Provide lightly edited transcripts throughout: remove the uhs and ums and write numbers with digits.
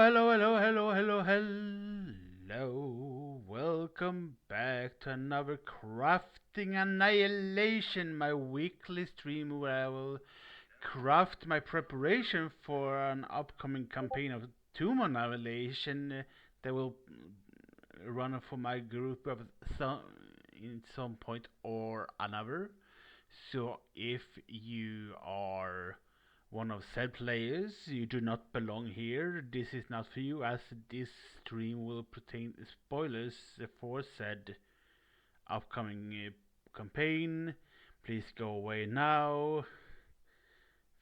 hello. Welcome back to another Crafting Annihilation, my weekly stream where I will craft my preparation for an upcoming campaign of Tomb Annihilation that will run for my group of in some point or another. So if you are one of said players, you do not belong here. This is not for you, as this stream will contain spoilers for said upcoming campaign. Please go away now.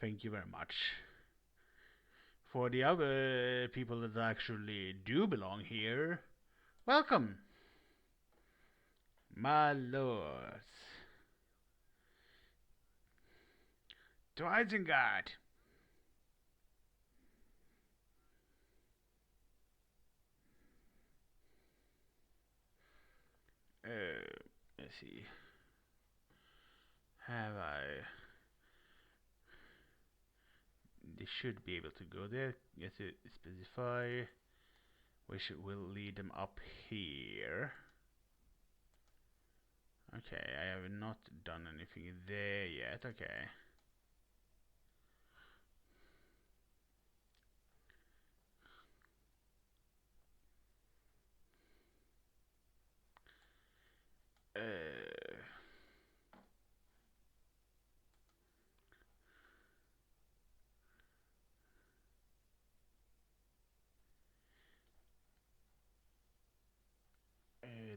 Thank you very much. For the other people that actually do belong here, welcome, my lords, to Isengard. Let's see. Have I? They should be able to go there. Yes, to specify which will lead them up here. Okay, I have not done anything there yet. Okay.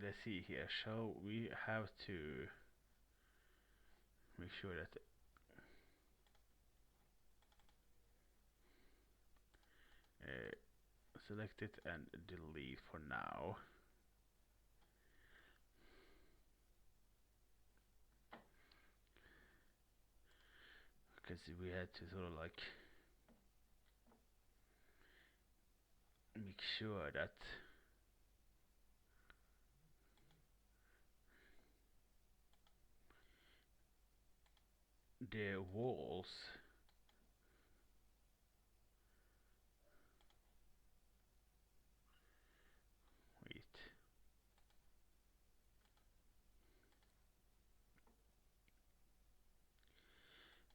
Let's see here. So we have to make sure that select it and delete for now. Because we had to sort of like make sure that the walls wait.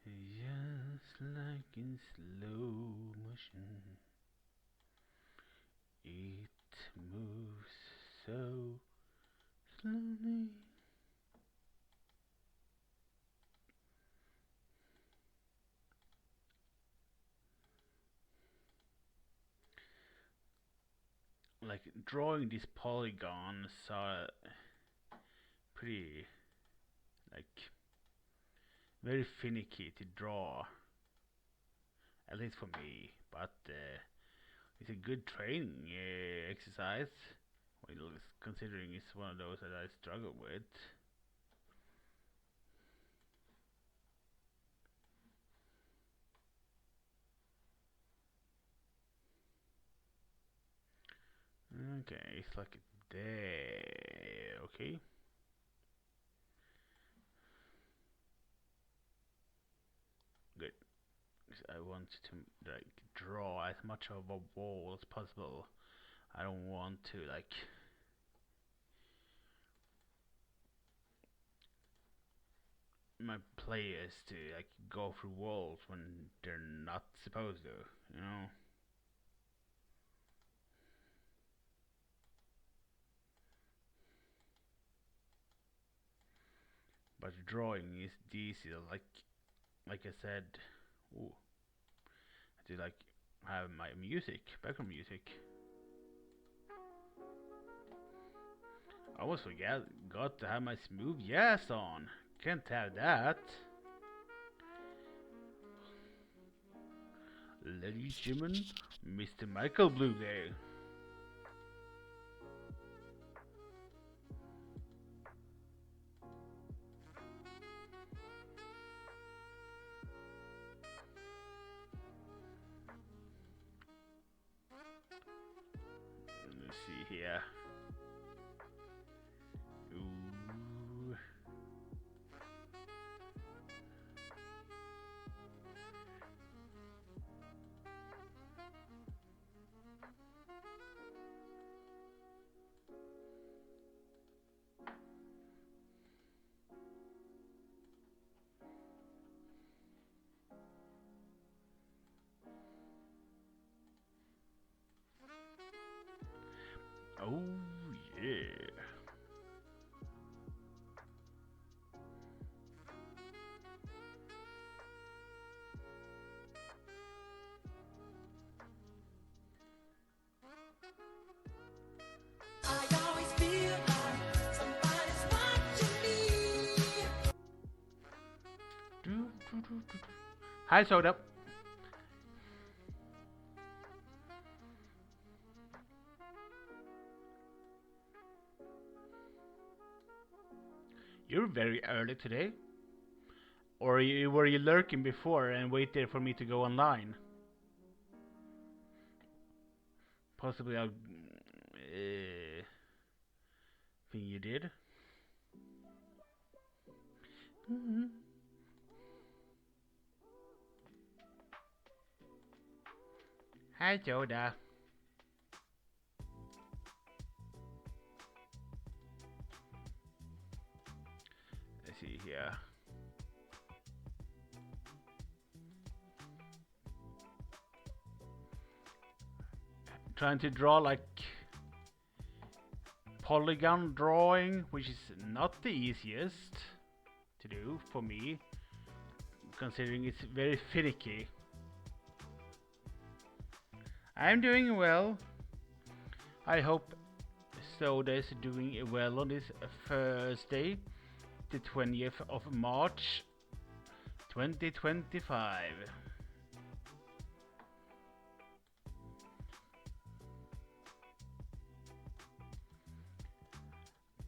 Just like in slow motion, it moves so slowly. Like drawing these polygons are pretty like very finicky to draw, at least for me. But it's a good training exercise. Well, considering it's one of those that I struggle with. Okay, it's like there. Okay. Good. I want to like draw as much of a wall as possible. I don't want to like my players to like go through walls when they're not supposed to, you know. But drawing is easy. Like I said, ooh, I do like have my music, background music. I almost got to have my smooth jazz on. Can't have that. Ladies and gentlemen, Mr. Michael Blue there. Let's see here. Ooh. Oh yeah. I always feel like somebody's watching me. Hi, Soda. You're very early today. Or were you lurking before and waited for me to go online? Possibly I think you did. Mm-hmm. Hi, Soda. Let's see here. Trying to draw like polygon drawing, which is not the easiest to do for me, considering it's very finicky. I'm doing well. I hope Soda is doing well on this Thursday, the 20th of March, 2025.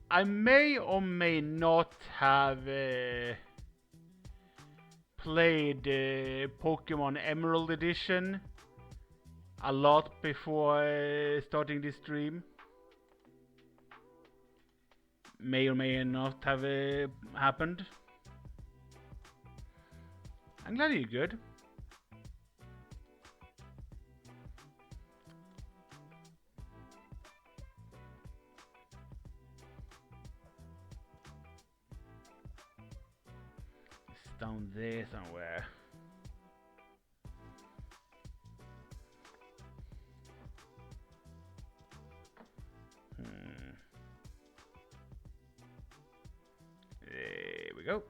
I may or may not have played Pokemon Emerald Edition a lot before starting this stream. May or may not have happened. I'm glad you're good. It's down there somewhere. There we go.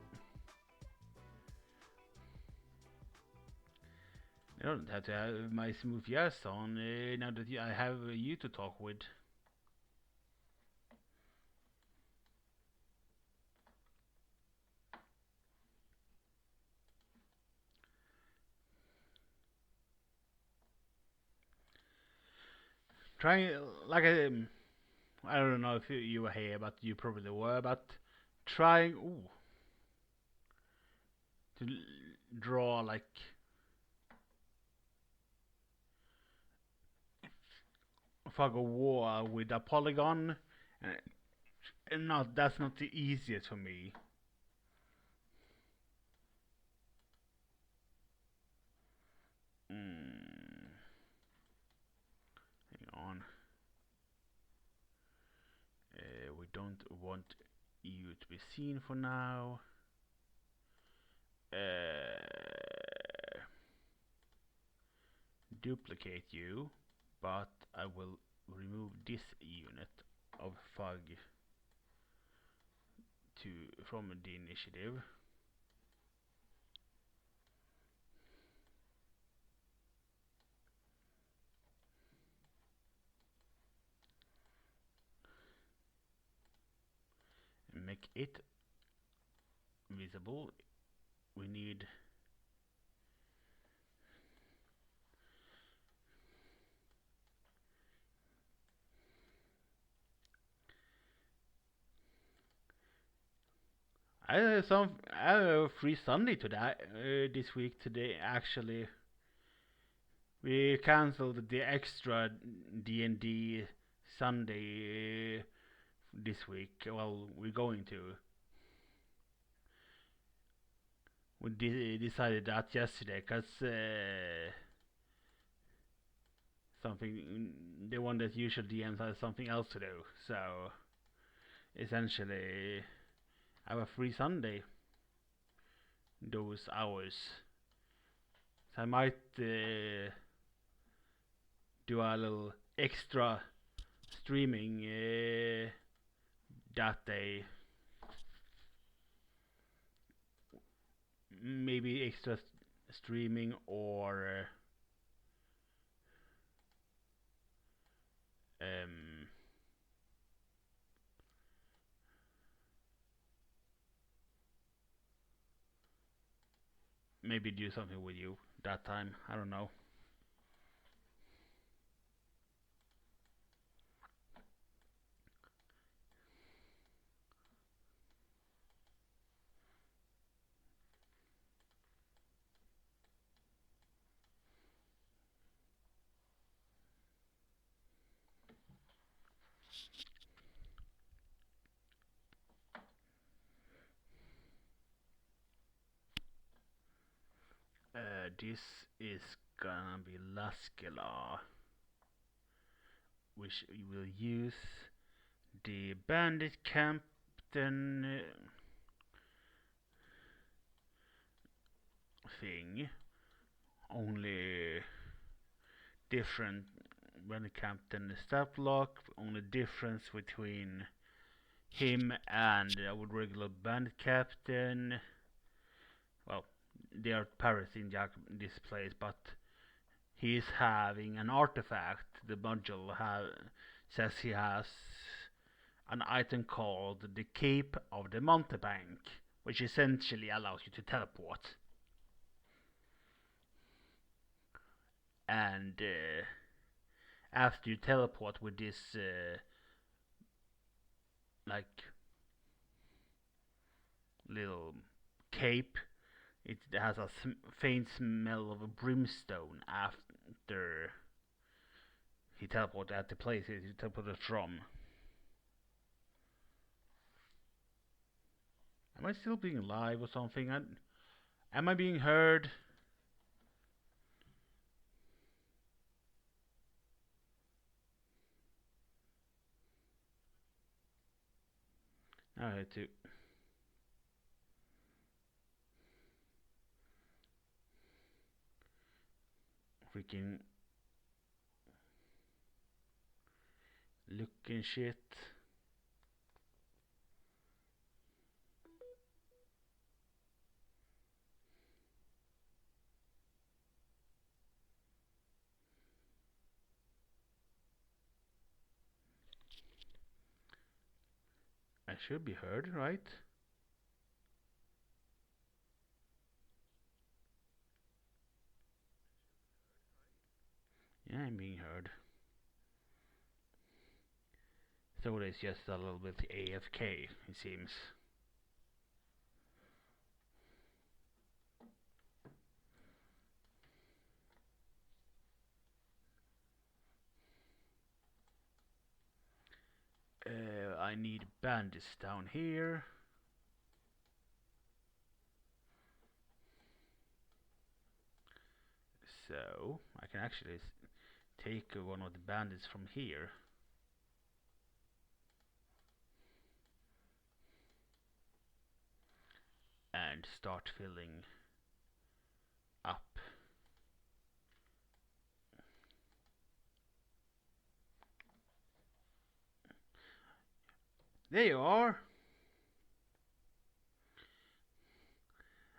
I don't have to have my smooth yes on now that I have you to talk with. Trying, like I don't know if you were here, but you probably were, but trying to draw like fog of war with a polygon, and not that's not the easiest for me. Hang on. We don't want you to be seen for now. Duplicate you, but I will remove this unit of fog from the initiative. And make it visible. We need I have a free Sunday today this week today actually. We cancelled the extra D&D Sunday this week. Well, we're going to. We decided that yesterday because something the one that usual DMs has something else to do. So essentially, I have a free Sunday. Those hours, so I might do a little extra streaming that day. Maybe extra streaming or um, maybe do something with you that time. I don't know. This is gonna be Laskela, which we will use the bandit captain thing. Only different when the captain is stat block. Only difference between him and our regular bandit captain. Well, they are parroting this place, but he's having an artifact. The module says he has an item called the Cape of the Mountebank, which essentially allows you to teleport. And after you teleport with this, like, little cape, it has a faint smell of a brimstone after he teleported at the place he teleported from. Am I still being live or something? Am I being heard? I had to freaking look and shit. I should be heard, right? Yeah, I'm being heard. So it's just a little bit AFK, it seems. I need bandits down here. So I can actually take one of the bandits from here. And start filling up. There you are.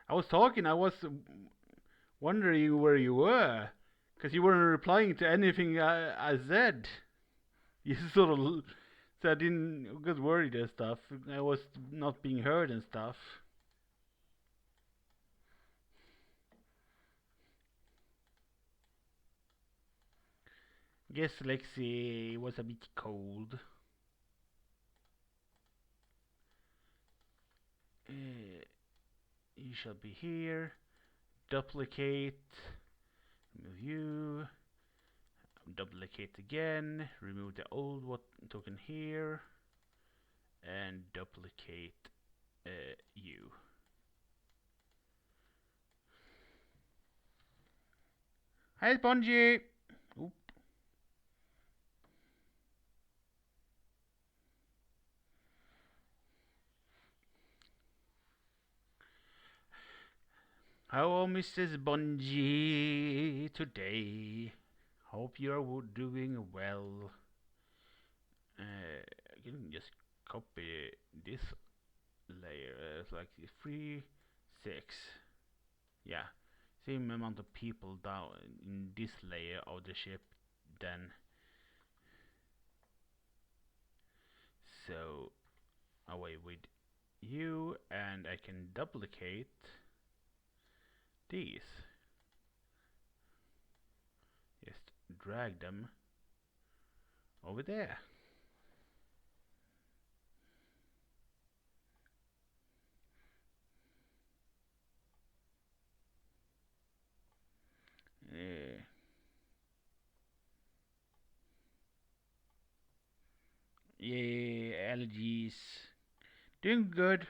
I was talking, I was wondering where you were. Because you weren't replying to anything I said. You sort of. So I didn't get worried and stuff. I was not being heard and stuff. Guess Lexi was a bit cold. You shall be here. Duplicate. Remove you. Duplicate again. Remove the old token here. And duplicate you. Hi, Spongy! Oop. Hello, Mrs. Bungie, today. Hope you're doing well. I can just copy this layer. It's like 3, 6. Yeah, same amount of people down in this layer of the ship. Then so away with you, and I can duplicate these. Just drag them over there. Uh, yeah, allergies. Doing good.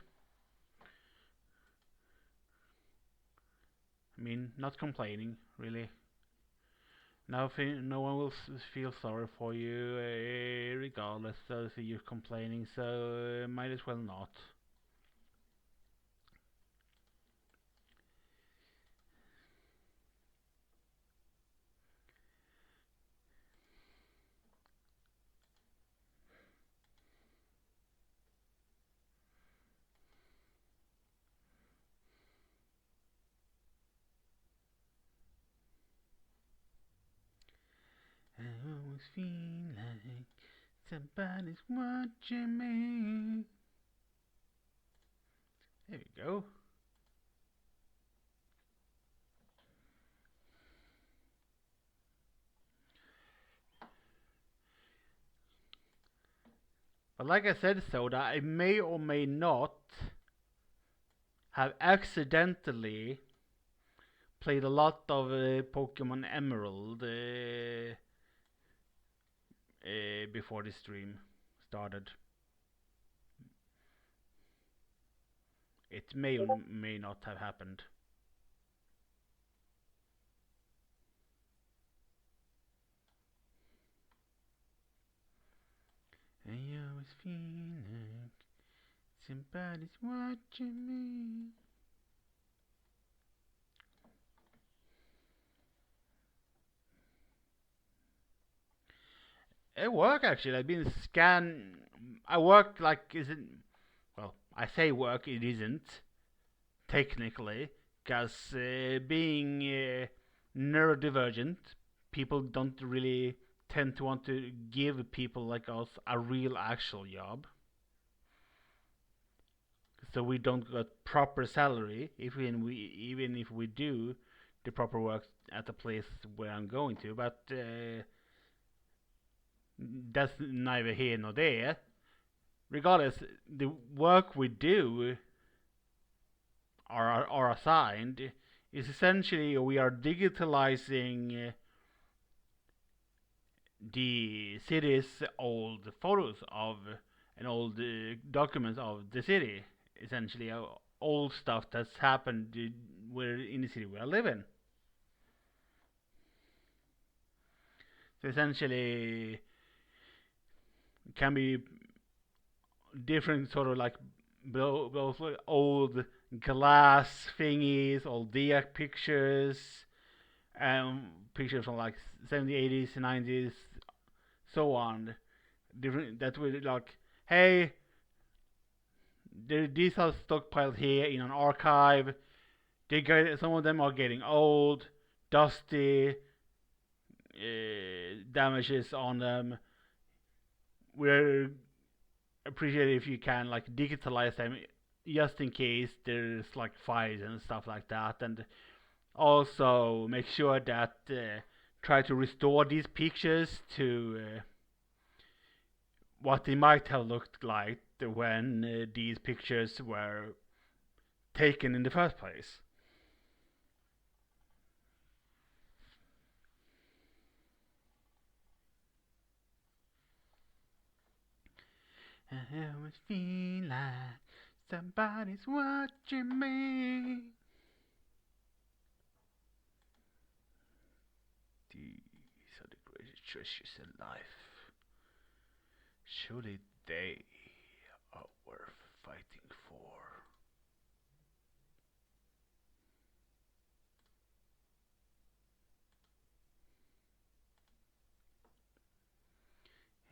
I mean, not complaining, really. Nothing, no one will feel sorry for you, regardless of if you're complaining, so might as well not. I always feel like somebody's watching me. There we go. But like I said, Soda, I may or may not have accidentally played a lot of Pokemon Emerald before this stream started. It may or may not have happened. I always feel like somebody's watching me. It work actually. I've been scan. I work like isn't. Well, I say work. It isn't technically, because being neurodivergent, people don't really tend to want to give people like us a real actual job. So we don't get proper salary even if we do the proper work at the place where I'm going to. But that's neither here nor there. Regardless, the work we do are assigned is essentially we are digitalizing the city's old photos of and old documents of the city. Essentially, old stuff that's happened where in the city we are living. So essentially, it can be different sort of like both old glass thingies, old Diac pictures, pictures from like 70s, 80s, 90s, so on. Different that will like, hey, these are stockpiled here in an archive. Some of them are getting old, dusty, damages on them. We're appreciate if you can like digitalize them just in case there's like fires and stuff like that, and also make sure that try to restore these pictures to what they might have looked like when these pictures were taken in the first place. I always feel like somebody's watching me. These are the greatest treasures in life. Surely they are worth fighting for.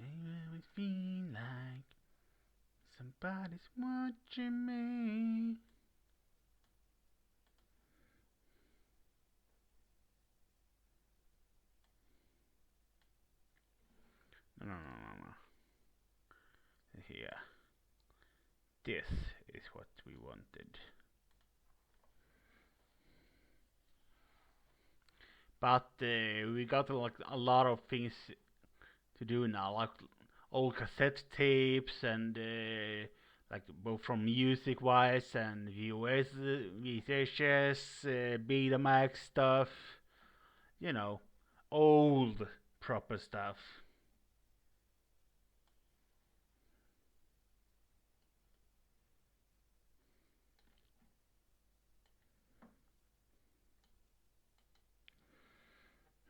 I always feel Somebody's watching me. No, no, no, no, no. Here. This is what we wanted. But we got like a lot of things to do now, like old cassette tapes and like both from music wise and VOS, VHS, Betamax stuff. You know, old proper stuff.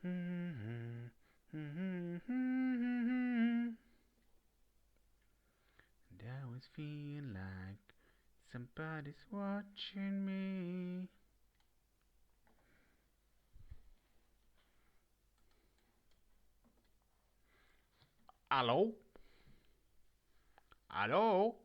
And I always feel like somebody's watching me. Hello? Hello?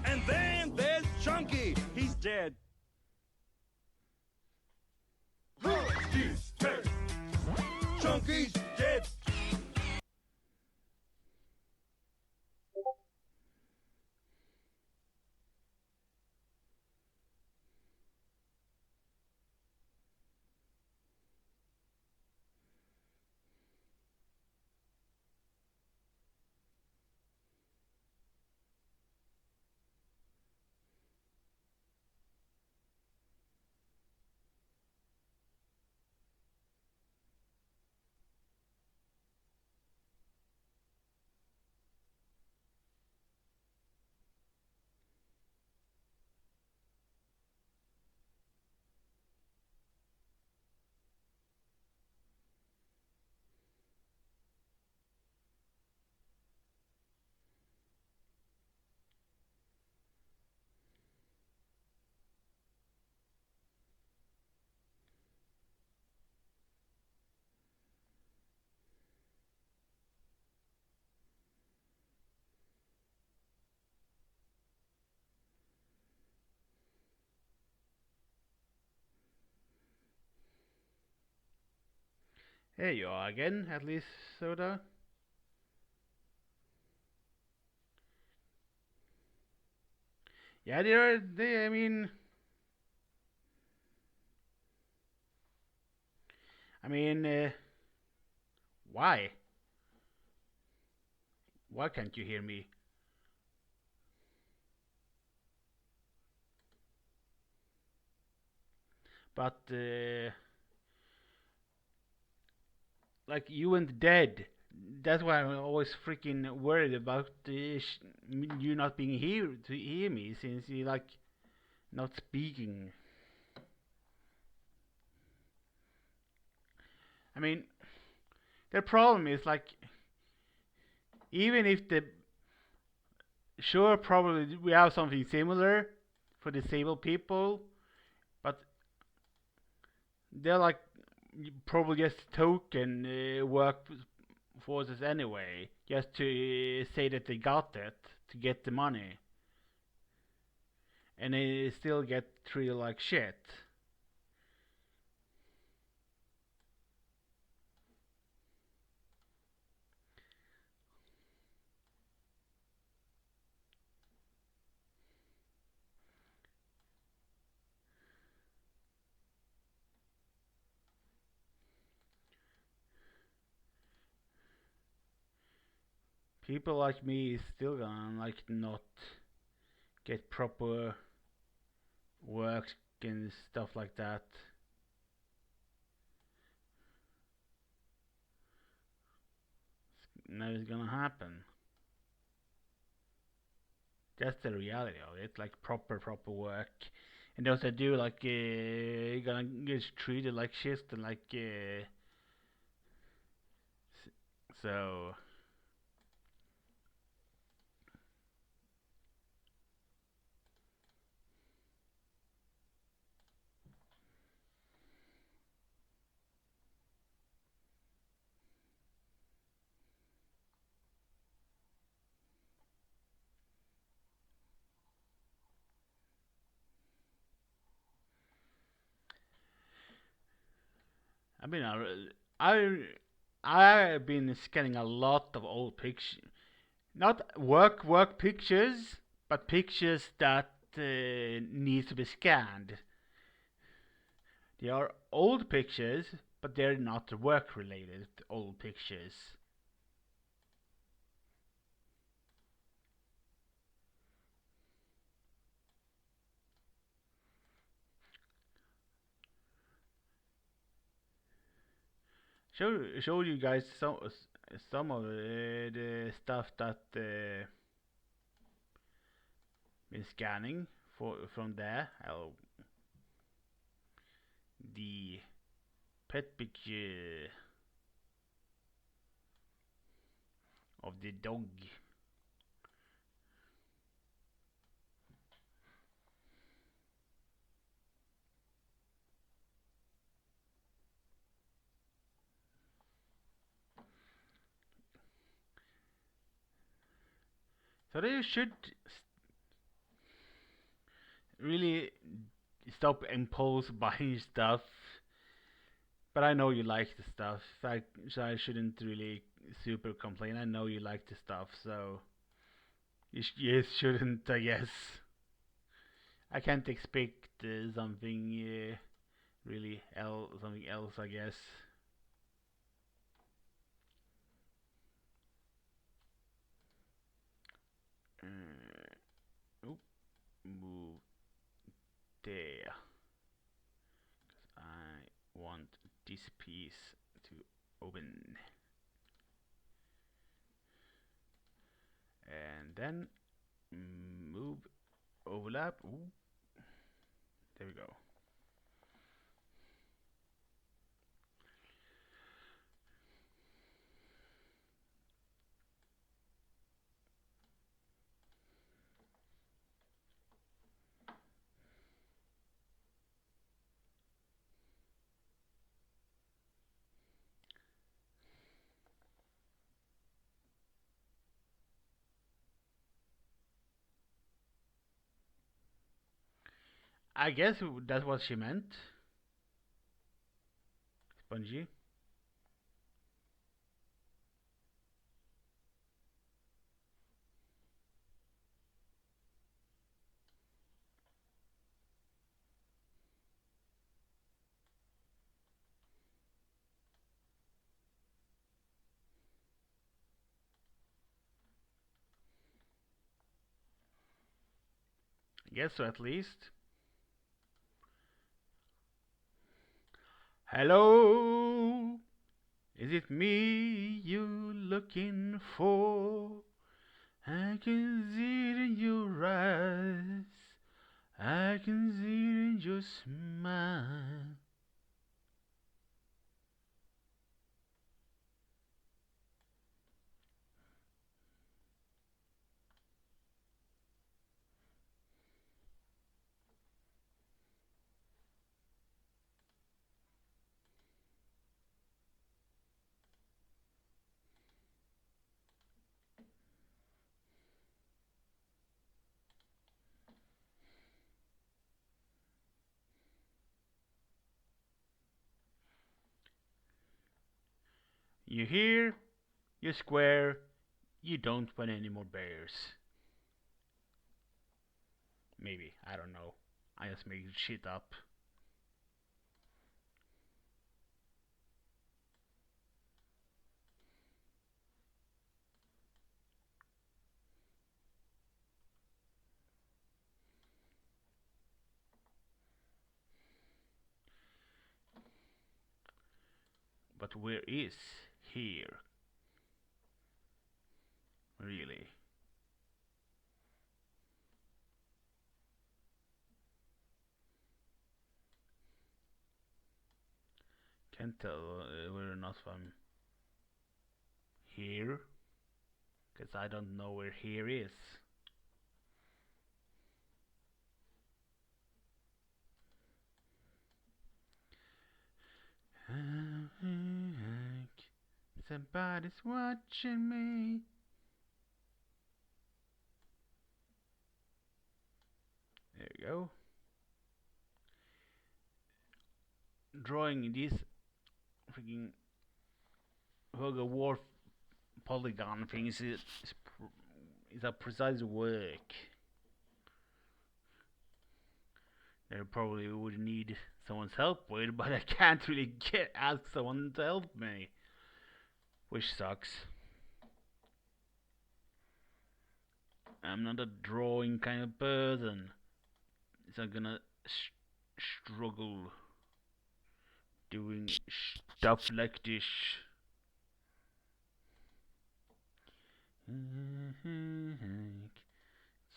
And then there's Chunky. He's dead. He's dead. Chunky's dead. Here you are again, at least, Soda. Yeah, I mean, I mean, why? Why can't you hear me? But, like, you went dead. That's why I'm always freaking worried about you not being here to hear me, since you like not speaking. I mean, the problem is like, even if the sure probably we have something similar for disabled people, but they're like probably just token work forces anyway, just to say that they got it to get the money, and they still get treated like shit. People like me is still gonna like not get proper work and stuff like that. Never gonna happen. That's the reality of it. Like proper work, and those that do like gonna get treated like shit and like So I mean, I I've been scanning a lot of old pictures, not work pictures, but pictures that need to be scanned. They are old pictures, but they're not work related old pictures. Show you guys some of the stuff that been scanning from there. The pet picture of the dog. So they should really stop impulse buying stuff. But I know you like the stuff. So I shouldn't really super complain. I know you like the stuff, so you shouldn't, I guess. I can't expect something really something else, I guess. Oop, move there. I want this piece to open. And then move, overlap. Ooh, there we go. I guess that's what she meant. Spongy. I guess so, at least. Hello, is it me you looking for? I can see it in your eyes. I can see it in your smile. You hear? You square. You don't want any more bears. Maybe, I don't know. I just make shit up. But where is here? Really? Can't tell whether or not I'm here, because I don't know where here is. Somebody's watching me. There you go. Drawing these freaking Hug of War polygon things is a precise work. They probably would need someone's help with, but I can't really ask someone to help me, which sucks. I'm not a drawing kind of person, so I'm gonna struggle doing stuff like this.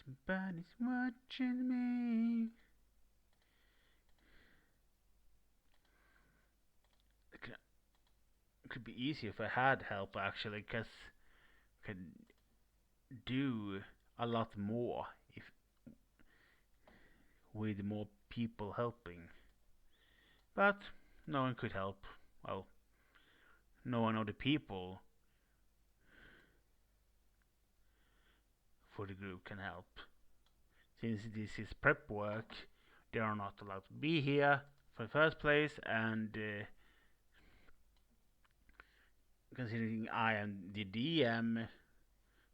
Somebody's watching me. It could be easier if I had help actually, because I could do a lot more if with more people helping. But no one could help. Well, no one of the people for the group can help. Since this is prep work, they are not allowed to be here for the first place, and considering I am the DM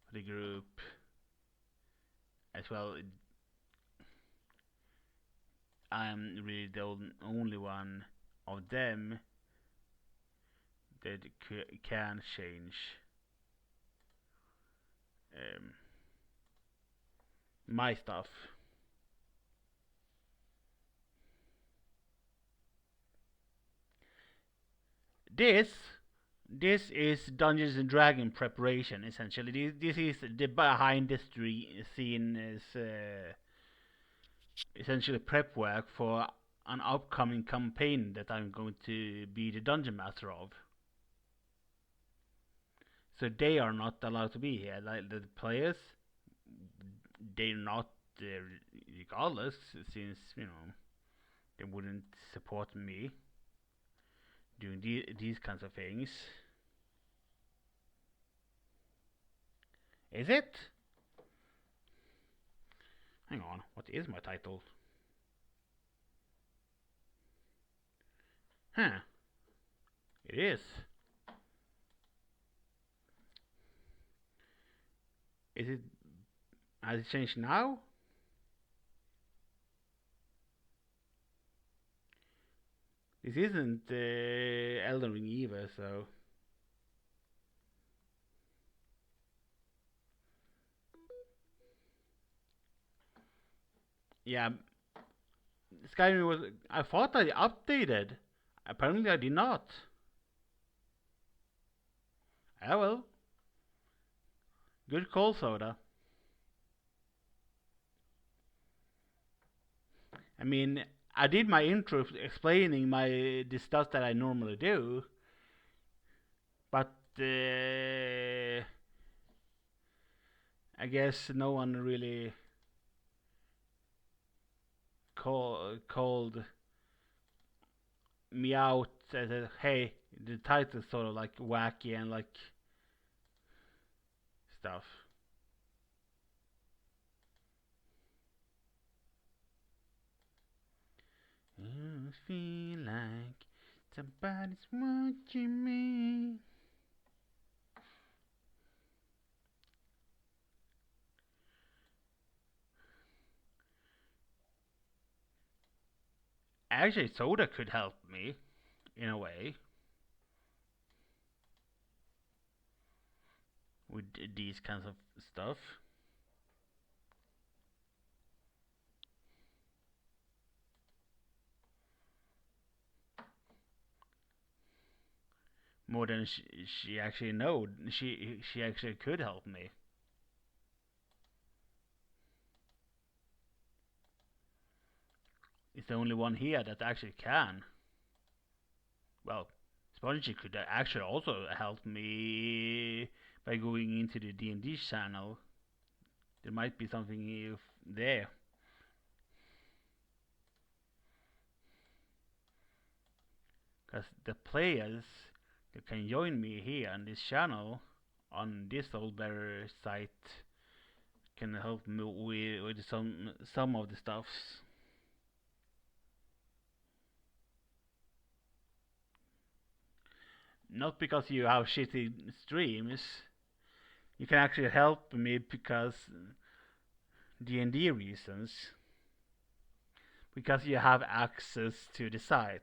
for the group as well, I am really the only one of them that can change my stuff. This this is Dungeons and Dragon preparation essentially. This is the behind the scene is essentially prep work for an upcoming campaign that I'm going to be the dungeon master of. So they are not allowed to be here. Like the players, they're not regardless, since they wouldn't support me doing these kinds of things. Is it? Hang on, what is my title? Huh, it is. Is it? Has it changed now? This isn't Elden Ring either, so. Yeah, Skyrim was. I thought I updated. Apparently, I did not. Ah well. Good call, Soda. I mean, I did my intro explaining the stuff that I normally do, but I guess no one really called me out and said, "Hey, the title's sort of like wacky and like stuff." I feel like somebody's watching me. Actually, Soda could help me in a way with these kinds of stuff. More than she actually know. She actually could help me. It's the only one here that actually can. Well, Spongy could actually also help me by going into the D&D channel. There might be something there. Because the players that can join me here on this channel, on this old better site, can help me with some of the stuffs. Not because you have shitty streams. You can actually help me because D&D reasons. Because you have access to the site.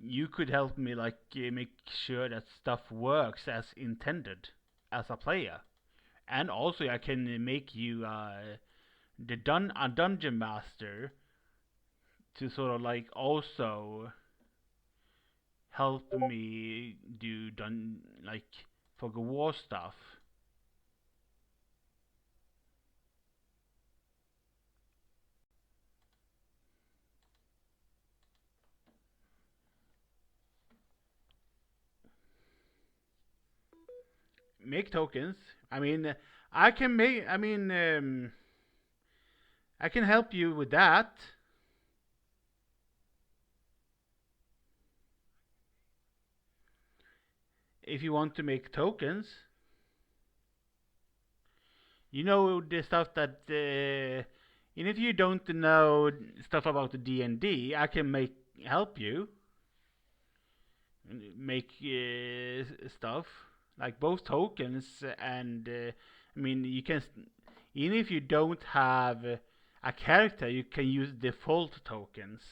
You could help me like make sure that stuff works as intended as a player, and also I can make you a dungeon master to sort of like also help me do like fog of war stuff. Make tokens. I mean, I can make. I can help you with that. If you want to make tokens, you know the stuff that. And if you don't know stuff about the D&D, I can make help you make stuff like both tokens and I mean you can even if you don't have a character, you can use default tokens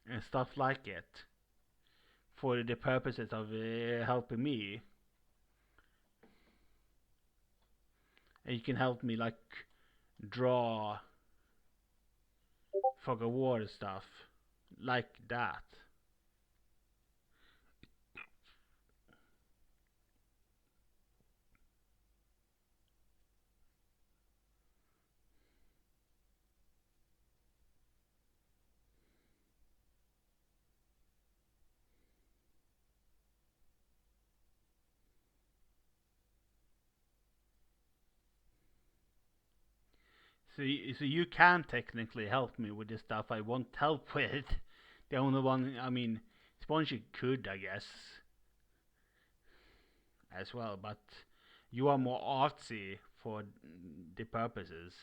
and stuff like it for the purposes of helping me. And you can help me like draw fog of war stuff like that. So you can technically help me with the stuff I want help with. The only one, I mean, Spongy could, I guess, as well, but you are more artsy for the purposes.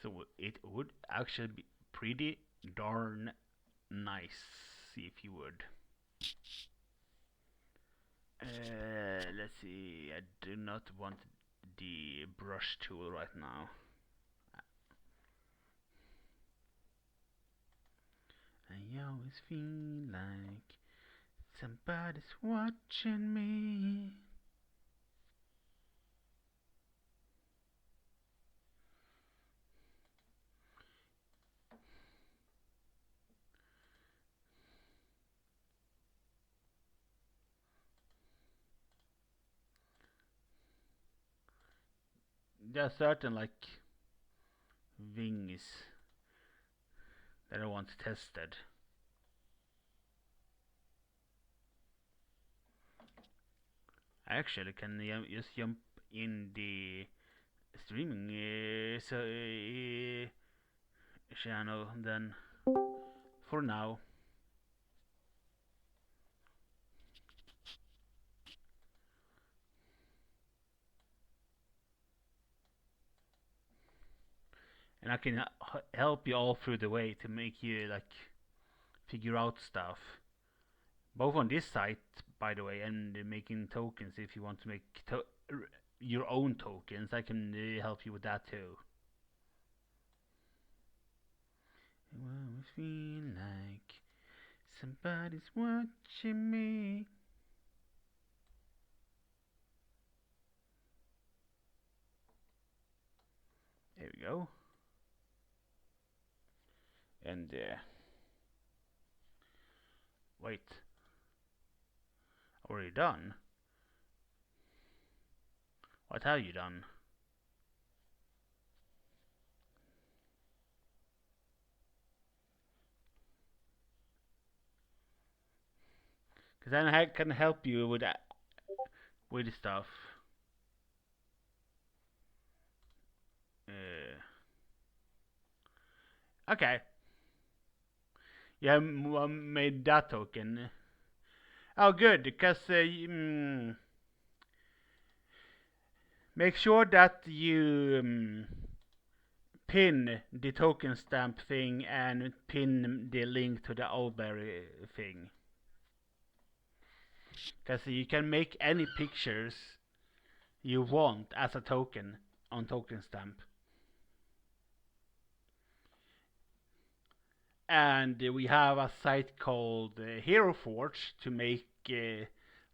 So it would actually be pretty darn nice if you would. Let's see. I do not want the brush tool right now. I always feel like somebody's watching me. There are certain like wings that I want tested. I actually can just jump in the streaming channel then for now. And I can help you all through the way to make you like figure out stuff. Both on this site, by the way, and making tokens. If you want to make your own tokens, I can help you with that too. I always feel like somebody's watching me. we go. And wait, already done? What have you done? Because then I can help you with stuff. Okay, yeah, made that token. Oh, good, because make sure that you pin the token stamp thing and pin the link to the Owlberry thing. Because you can make any pictures you want as a token on token stamp. And we have a site called Hero Forge to make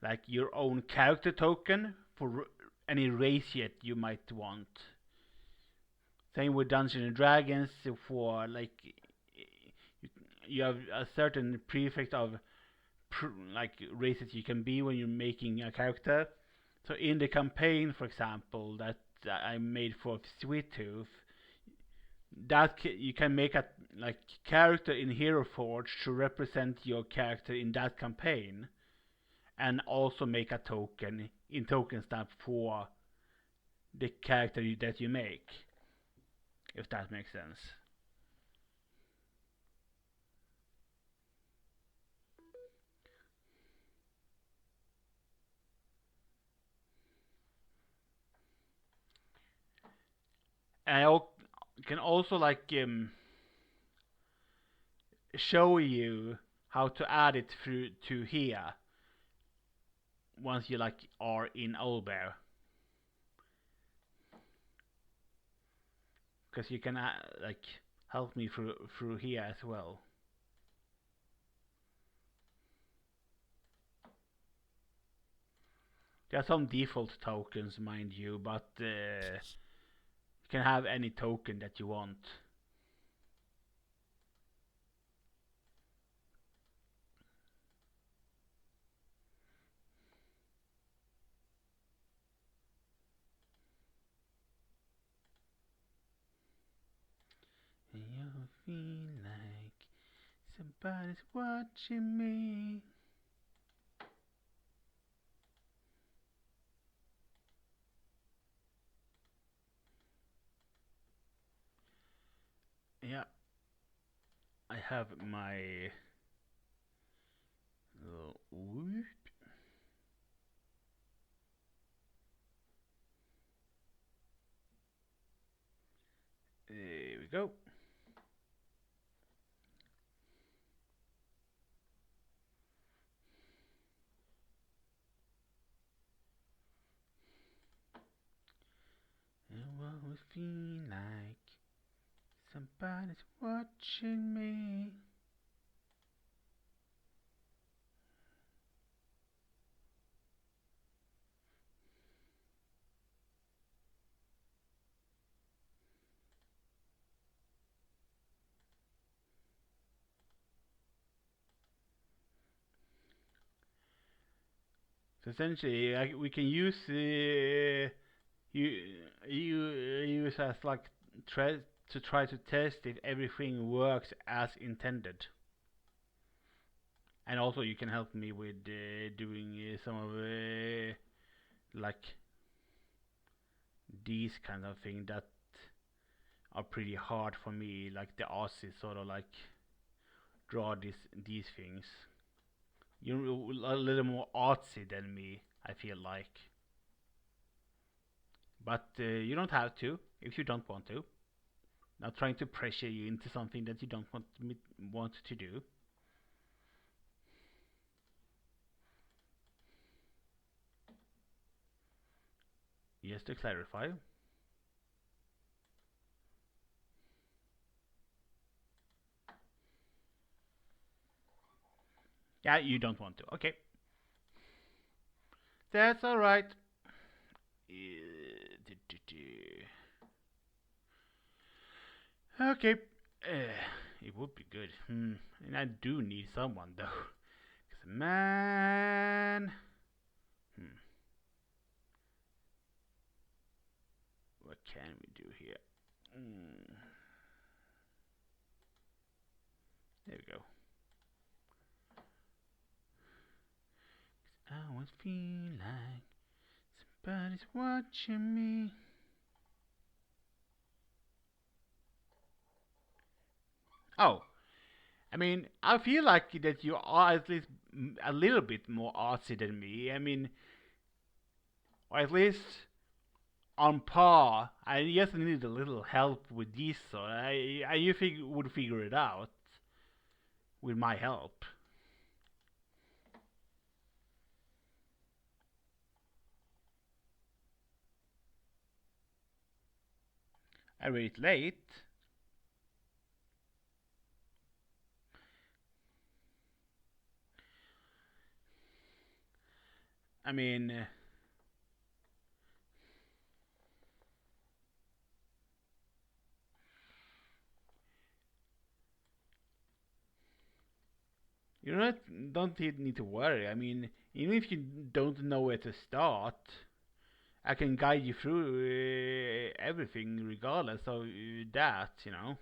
like your own character token for any race yet you might want. Same with Dungeons and Dragons for like you have a certain prefix of like races you can be when you're making a character. So in the campaign, for example, that I made for Sweet Tooth, that you can make a like character in Hero Forge to represent your character in that campaign, and also make a token in token stamp for the character that you make, if that makes sense. And I can also like show you how to add it through to here once you like are in Owlbear, because you can like help me through here as well. There are some default tokens, mind you, but you can have any token that you want. You feel like somebody's watching me. Yeah, I have my little whoop. There we go. And what we feel like somebody's watching me. So essentially, we can use you use as like to try to test if everything works as intended. And also, you can help me with doing some of like these kind of things that are pretty hard for me, like the Aussies sort of like draw these things. You're a little more artsy than me, I feel like. But you don't have to if you don't want to. Not trying to pressure you into something that you don't want to do. Just to clarify. Yeah, you don't want to. Okay. That's alright. Okay, it would be good. And I do need someone though. 'Cause man, hmm, what can we do here? There we go. I always feel like somebody's watching me. Oh, I mean, I feel like that you are at least a little bit more artsy than me. I mean, or at least on par. I just need a little help with this, so you would figure it out with my help. I read it late. I mean, you don't need to worry. I mean, even if you don't know where to start, I can guide you through everything regardless of that, you know.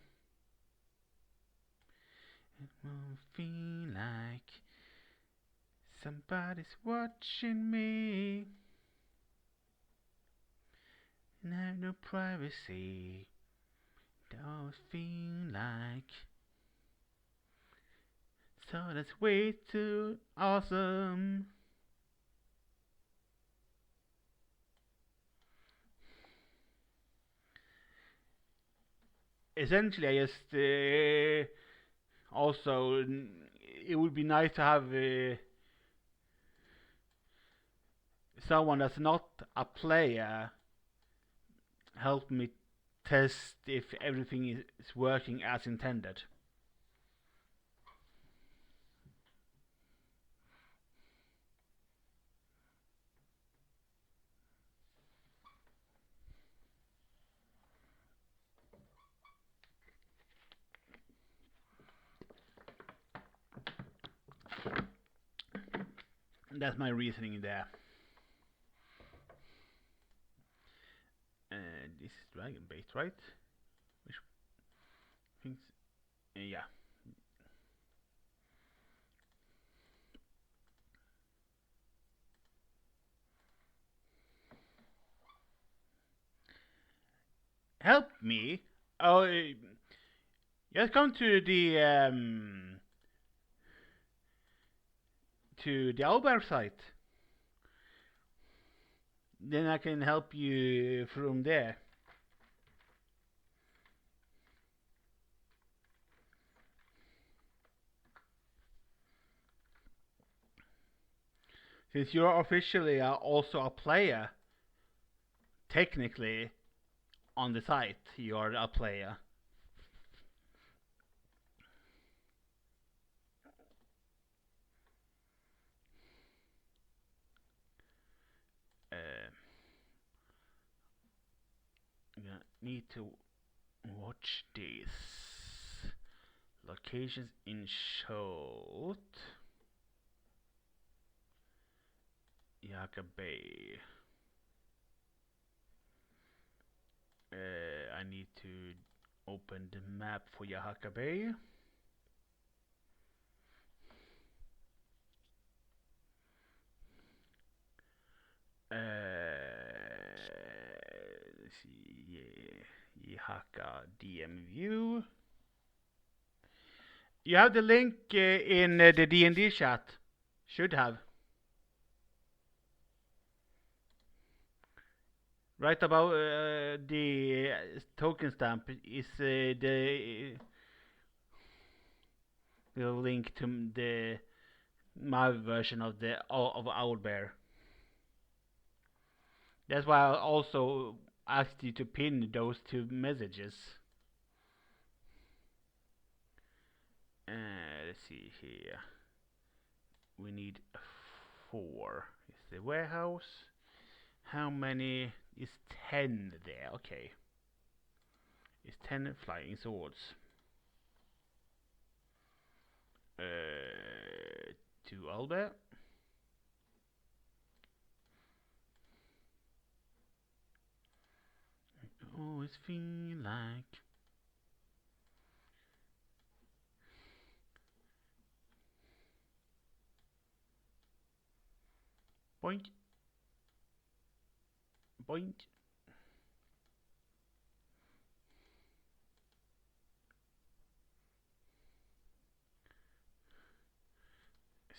It won't feel like somebody's watching me and I have no privacy. Don't feel like so that's way too awesome. Essentially, I just also it would be nice to have someone that's not a player help me test if everything is working as intended. That's my reasoning there. This is dragon bait, right? Which things? Yeah. Help me. Oh, just come to the Albert site. Then I can help you from there. Since you're officially also a player, technically on the site you're a player. Uh, I'm gonna need to watch this. Locations in short. Yaka Bay. I need to open the map for Yahaka Bay. Let's see, Yahaka DM view. You have the link in the D&D chat. Should have. Right above the token stamp is the link to the my version of the of Owlbear. That's why I also asked you to pin those two messages. Let's see here. We need 4. Is the warehouse? How many is 10 there? Okay. is 10 flying swords. 2 Albe. I always feel like boink, boink.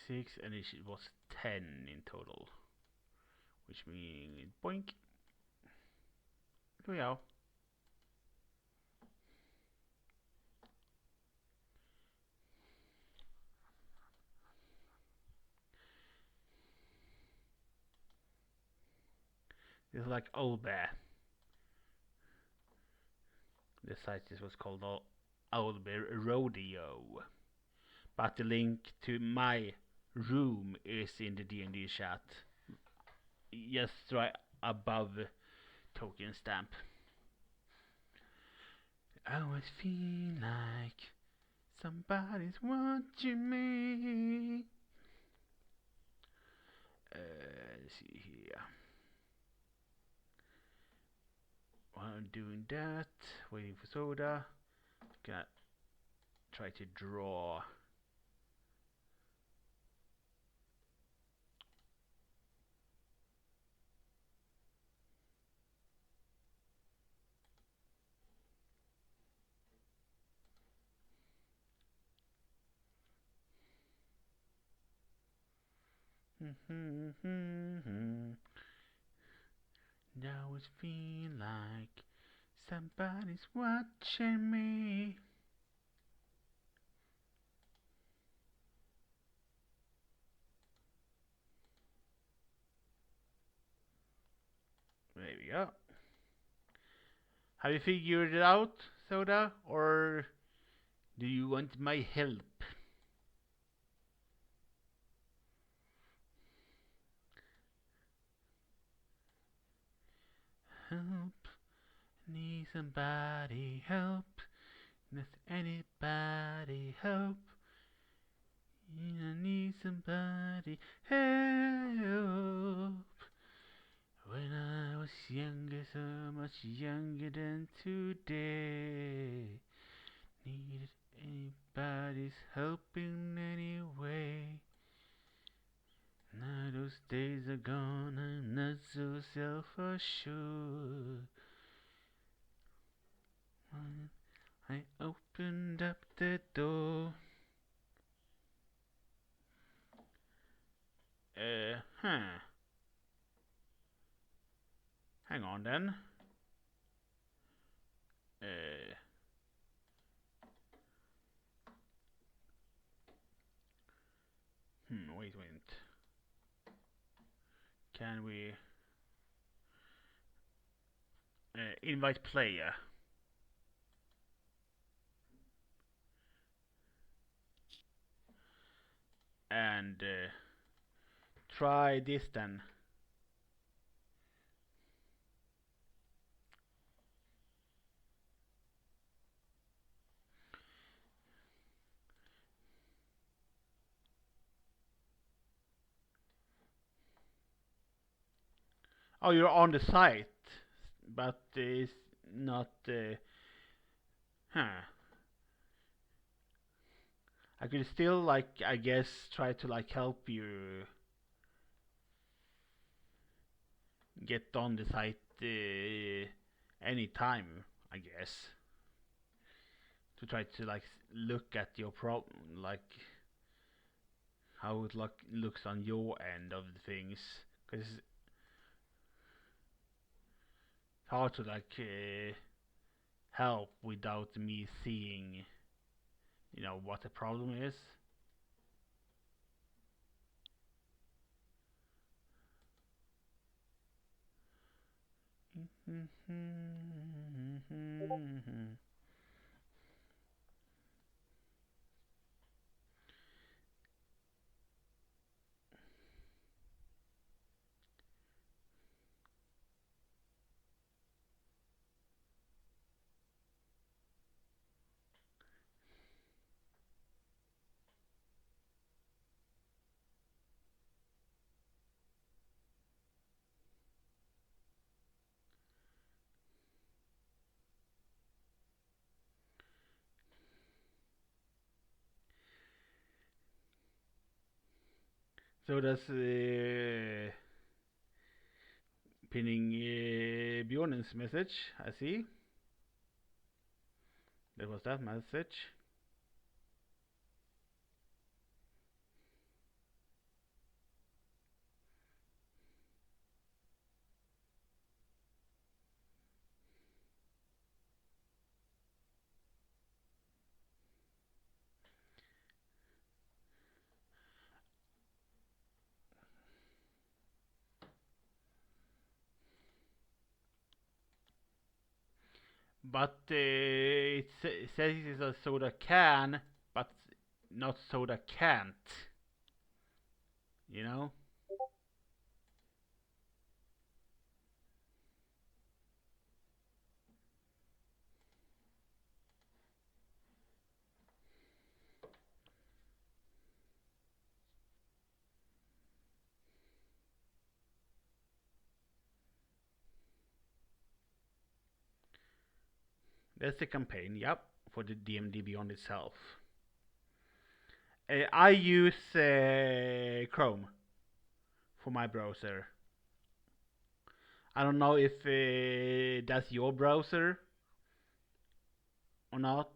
Six, and it was 10 in total, which means boink. Here we go. This is like Old Bear. The site was called Old Bear Rodeo. But the link to my room is in the D&D chat. Just right above token stamp. I always feel like somebody's watching me. Let's see here. While I'm doing that, waiting for soda, gonna try to draw. Now it feel like somebody's watching me. There we go. Have you figured it out, Soda? Or do you want my help? Help. Need somebody help. Does anybody help? I need somebody help. When I was younger, so much younger than today. Needed anybody's help in any way. Now those days are gone, I'm not so self-assured. I opened up the door. Huh. Hang on then. Wait a minute. Can we invite player? And try this then. Oh, you're on the site, but it's not. Huh. I could still, like, I guess, try to like help you get on the site anytime, I guess. To try to like look at your problem, like how it looks on your end of the things, because it's hard to like help without me seeing, what the problem is. So that's pinning Bjorn's message. I see. That was that message. But it says it's a soda can, but not soda can't. You know? That's the campaign, yep, for the DMD Beyond itself. I use Chrome for my browser. I don't know if that's your browser or not,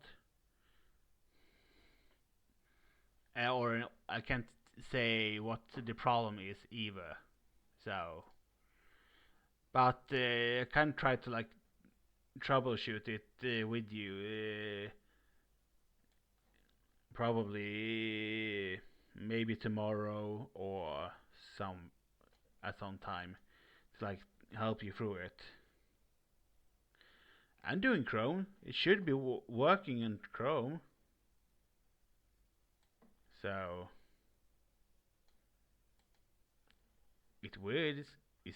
or I can't say what the problem is either. So, but I can try to like troubleshoot it with you. Probably maybe tomorrow or some at some time to like help you through it. I'm doing Chrome. It should be working in Chrome. So it would. Is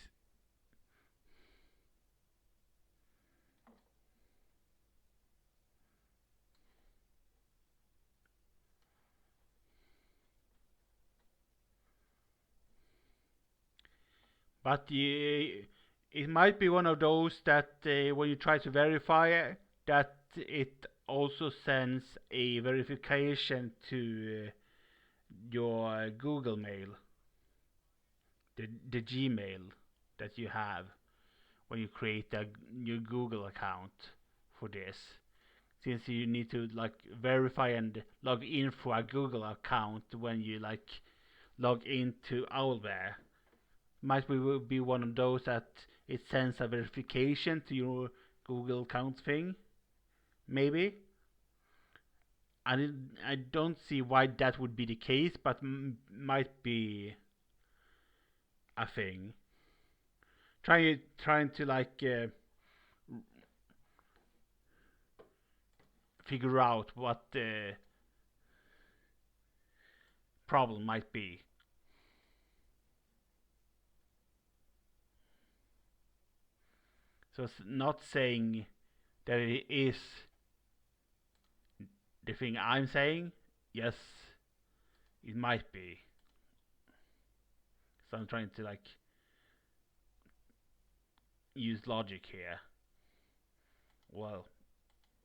but it might be one of those that when you try to verify it, that it also sends a verification to your Google Mail, the Gmail that you have when you create a new Google account for this. Since you need to like verify and log in for a Google account when you like log into Owlbear. Might be one of those that it sends a verification to your Google account thing. Maybe. I don't see why that would be the case, but might be a thing. Trying to like figure out what the problem might be. So it's not saying that it is the thing I'm saying. Yes, it might be. So I'm trying to like use logic here. Well,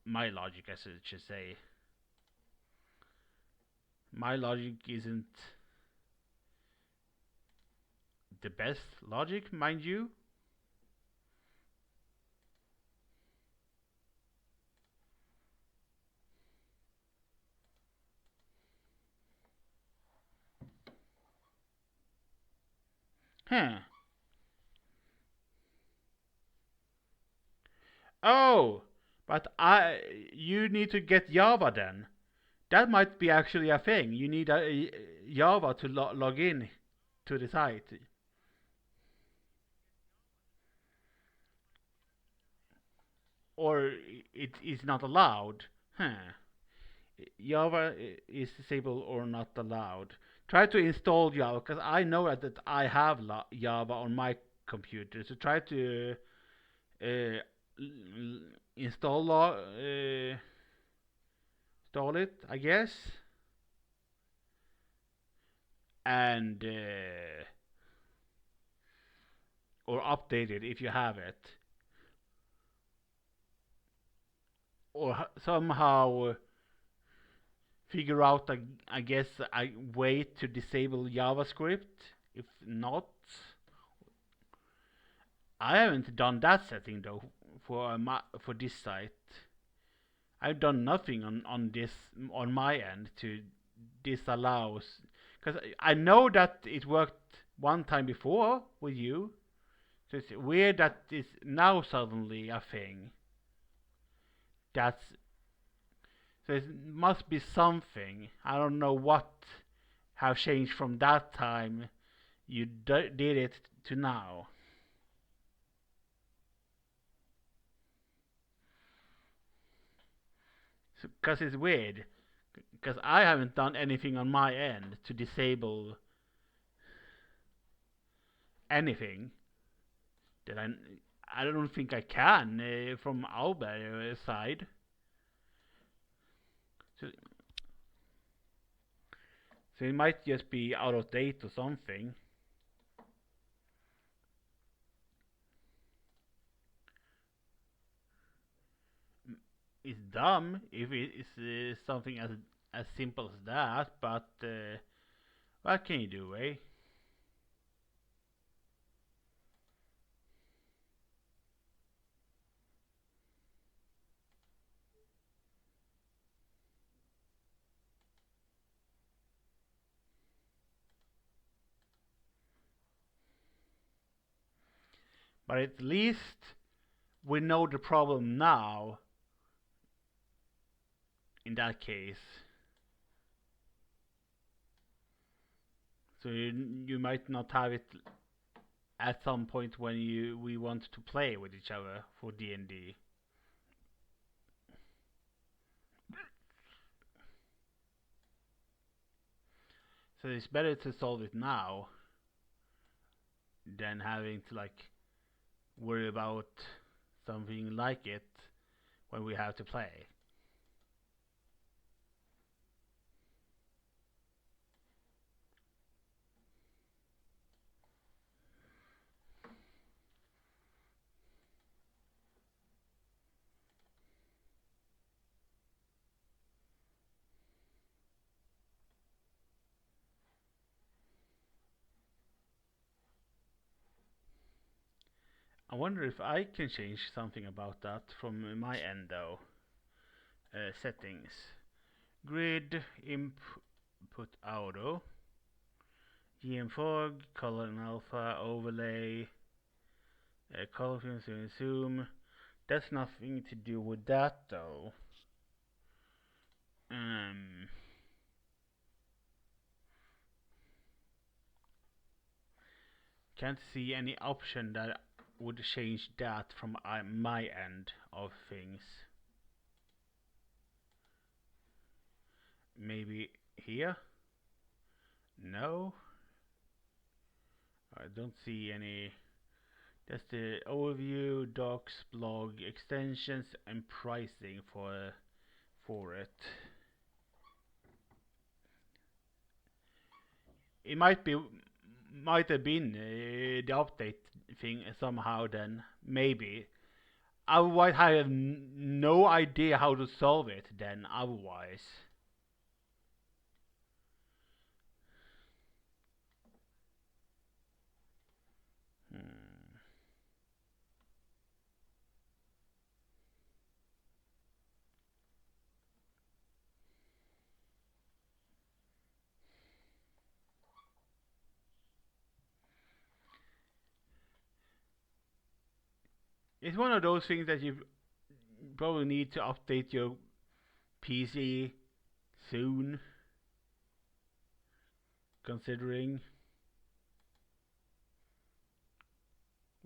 my logic, I should say. My logic isn't the best logic, mind you. Huh. Oh, but you need to get Java then. That might be actually a thing. You need a Java to log in to the site, or it is not allowed. Huh. Java is disabled or not allowed. Try to install Java because I know that I have Java on my computer. So try to uh, install install it, I guess, and or update it if you have it, or somehow figure out, I guess, a way to disable JavaScript. If not, I haven't done that setting though for this site. I've done nothing on this on my end to disallow, because I know that it worked one time before with you. So it's weird that it's now suddenly a thing. That's so it must be something. I don't know what have changed from that time you did it to now. Because it's weird. Because I haven't done anything on my end to disable anything that I don't think I can from Albert's side. So, so it might just be out of date or something. It's dumb if it's something as simple as that, but what can you do, eh? But at least we know the problem now. In that case, so you might not have it at some point when we want to play with each other for D&D. So it's better to solve it now than having to like worry about something like it when we have to play. I wonder if I can change something about that from my end though. Settings. Grid input auto. GM fog, color and alpha, overlay, color and zoom. That's nothing to do with that though. Can't see any option that would change that from my end of things. Maybe here? No? I don't see any. That's the overview, docs, blog, extensions, and pricing for it. It might have been the update thing somehow then, maybe. Otherwise, I have no idea how to solve it then, otherwise. Hmm. It's one of those things that you probably need to update your PC soon, considering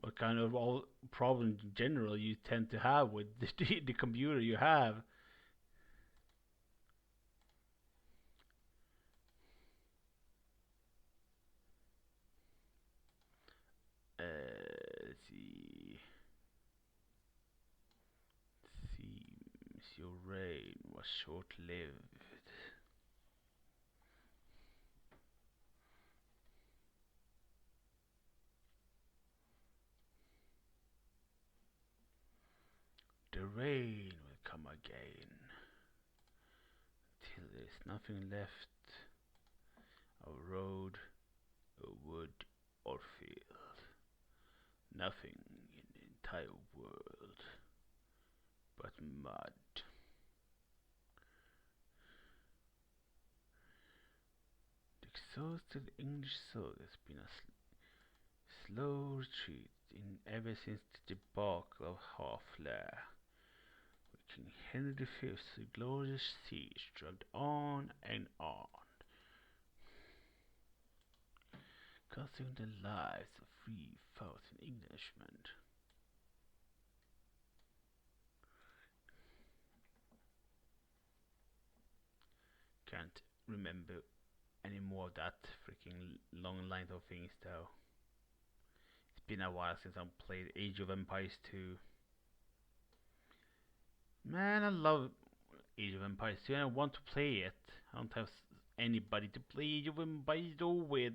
what kind of all problems in general you tend to have with the computer you have. Let's see. Seems your reign was short-lived. The rain will come again, There's nothing left of road, or wood, or field. Nothing in the entire world but mud. The exhausted English soul has been a slow retreat in ever since the debacle of Half-Lair. With King Henry V's glorious siege dragged on and on, costing the lives of 3,000 Englishmen. Can't remember any more of that freaking long line of things though. It's been a while since I played Age of Empires 2. Man, I love Age of Empires 2 and I want to play it. I don't have anybody to play Age of Empires 2 with.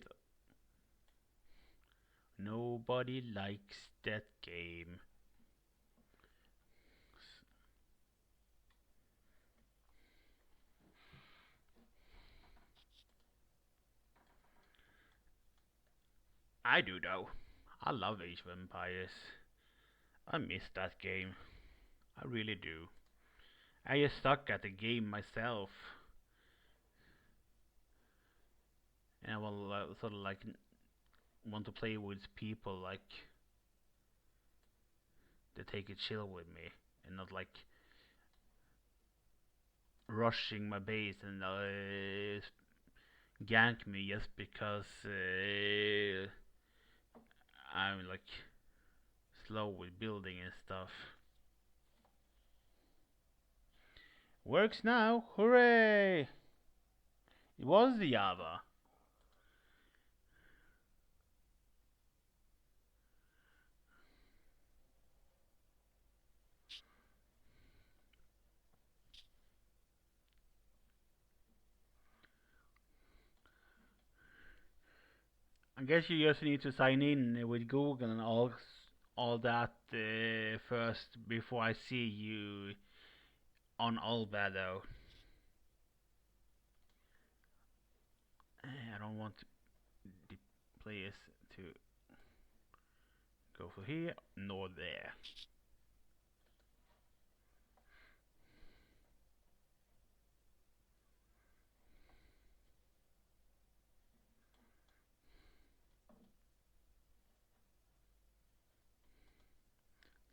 Nobody likes that game. I do though. I love Age of Empires. I miss that game. I really do. I just stuck at the game myself. And I will sort of like want to play with people like to take it chill with me and not like rushing my base and gank me just because I'm like slow with building and stuff. Works now, hooray! It was the Java. I guess you just need to sign in with Google and all that first before I see you on Alba though. I don't want the players to go for here nor there.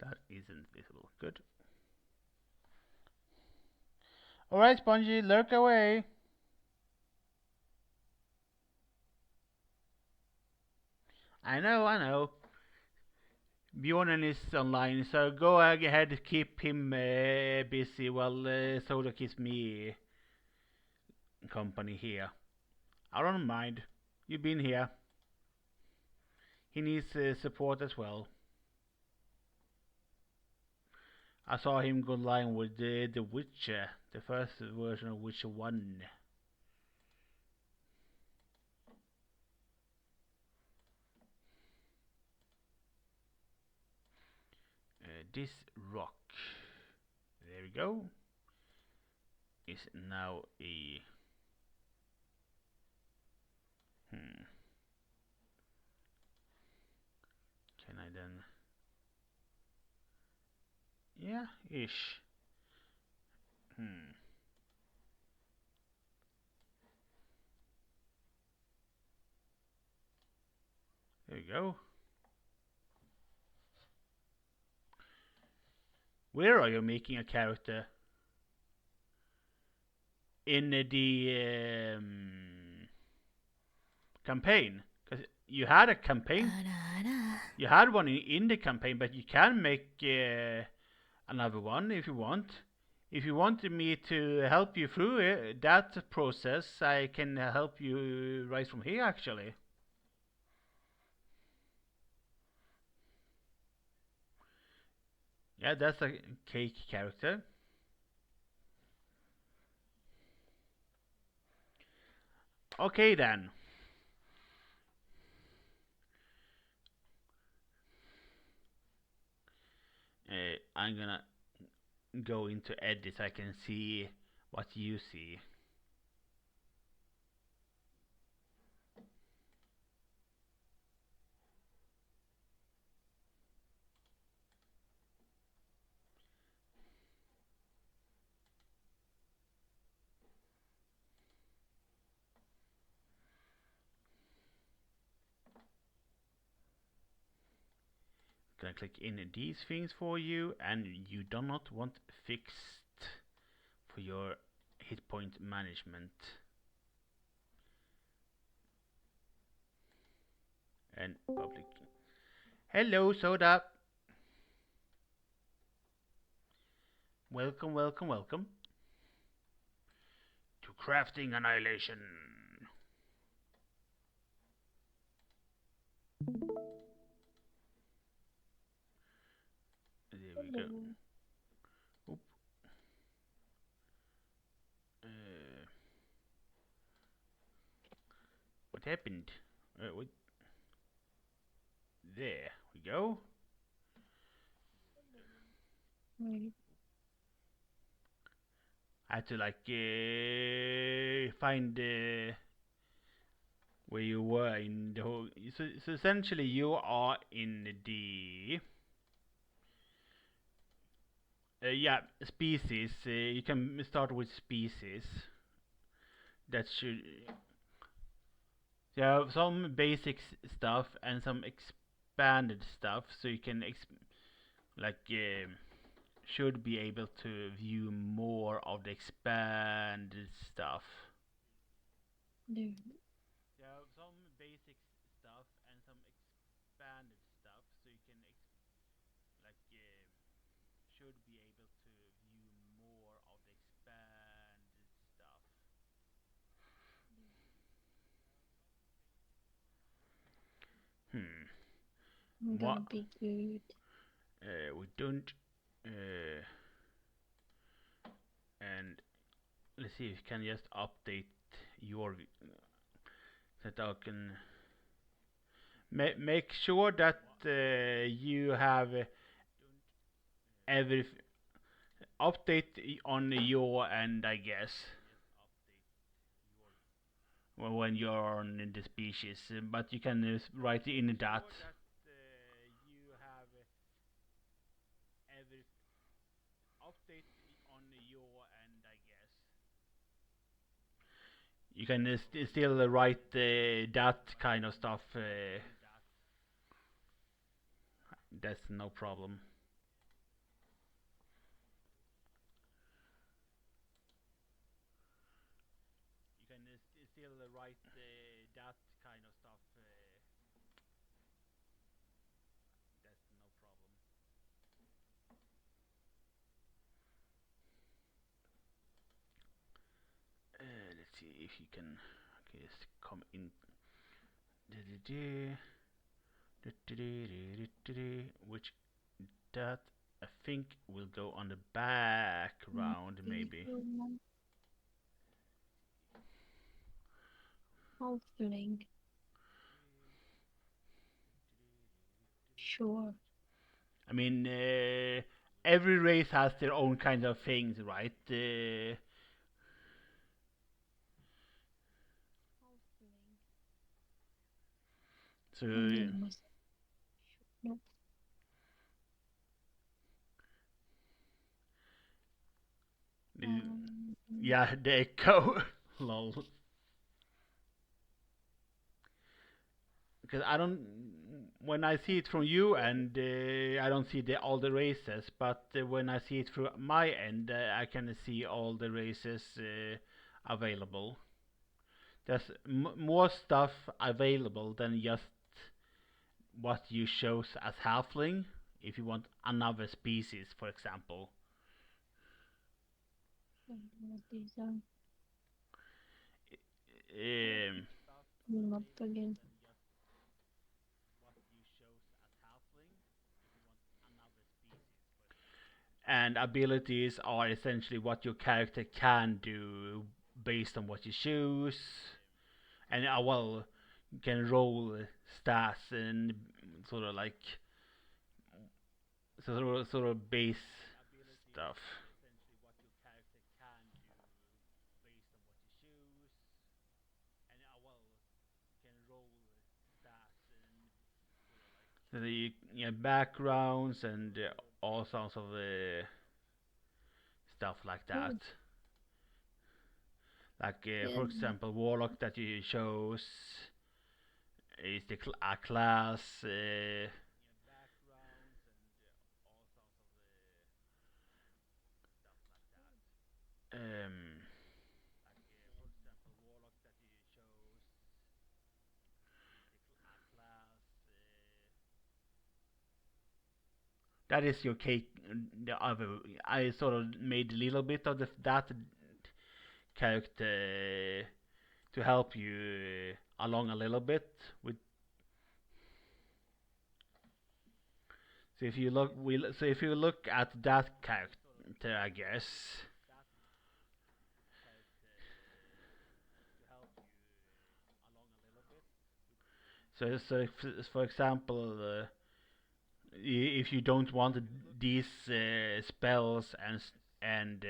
That isn't visible. Good. Alright, Spongy, lurk away. I know. Bjornen is online, so go ahead, keep him busy while Soda keeps me company here. I don't mind. You've been here. He needs support as well. I saw him go online with The Witcher, the first version of Witcher 1. This rock, there we go, is now a Can I then? Yeah, ish. There you go. Where are you making a character? In the campaign? Because you had a campaign. You had one in the campaign, but you can make another one if you want. If you wanted me to help you through that process, I can help you right from here actually. Yeah, that's a cake character. Okay then. I'm gonna go into edit so I can see what you see. gonna click in these things for you, and you do not want fixed for your hit point management. And public. Hello, Soda. Welcome, welcome, welcome to Crafting Annihilation. There we go. Oop. What happened? What? There we go. Right. I had to like find where you were in the whole. So essentially, you are in the yeah, species. You can start with species. That should. There are some basic stuff and some expanded stuff, so you can like should be able to view more of the expanded stuff. There. There are some basic stuff and some expanded stuff, so you can like should be able to view more of the expanded stuff. Hmm. Gonna What? be good. We don't. And let's see if you can just update your that I can make sure that you have every update on your end, I guess. When you're on the species, but you can write in that. You have every update on your end, I guess. You can still write that kind of stuff. That's no problem. You can still write that kind of stuff. That's no problem. Let's see if you can. Okay, just come in. Which that I think will go on the background, maybe. Halfling. Sure. I mean, every race has their own kind of things, right? So Name was. Nope. yeah, the echo. Lol. Because I don't, when I see it from you and I don't see all the races, but when I see it through my end, I can see all the races available. There's more stuff available than just what you chose as halfling. If you want another species, for example. What these are. Um, Not again. and abilities are essentially what your character can do based on what you choose. And well, you can roll stats and sort of like sort of base stuff. So you have backgrounds and all sorts of stuff like that. Like for example, warlock that you chose is a class. that is your cake. The other, I sort of made a little bit of that character to help you along a little bit with. So if you look at that character, I guess. So for example, if you don't want these spells and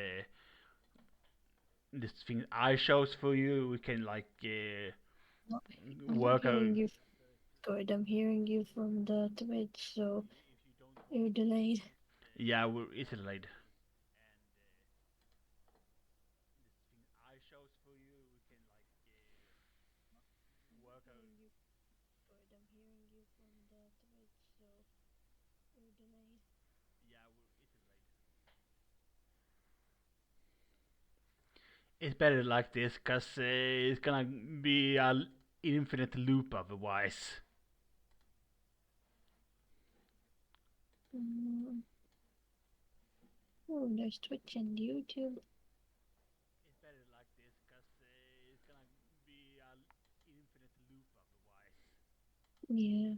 this thing I chose for you, we can like I'm work out. hearing you. Good. I'm hearing you from the Twitch, so you're delayed. Yeah, it's delayed. Good. I'm hearing you from the Twitch, so you're delayed. It's better like this, cause it's gonna be an infinite loop otherwise. Mm. Oh, there's Twitch and YouTube. Yeah.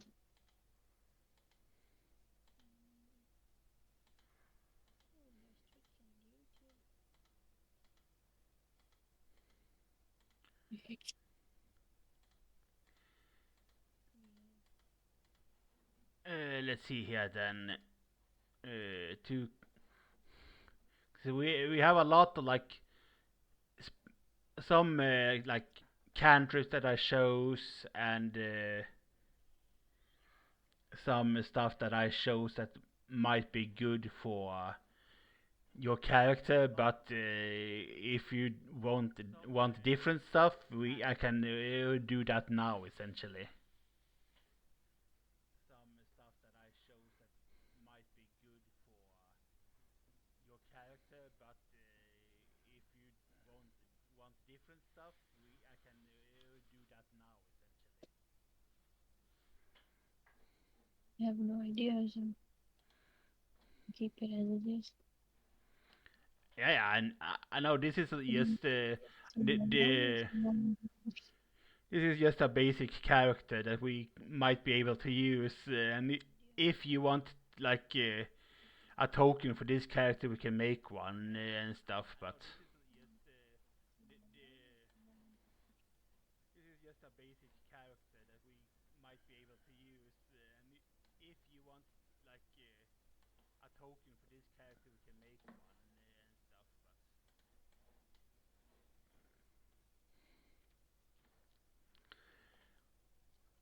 Let's see here then. To so we have a lot of like some like cantrips that I chose and some stuff that I chose that might be good for your character, but if you want different stuff, we I can do that now essentially. I have no idea, so keep it as it is. Yeah, and I know this is Mm. just the this is just a basic character that we might be able to use, and if you want like a token for this character, we can make one and stuff. But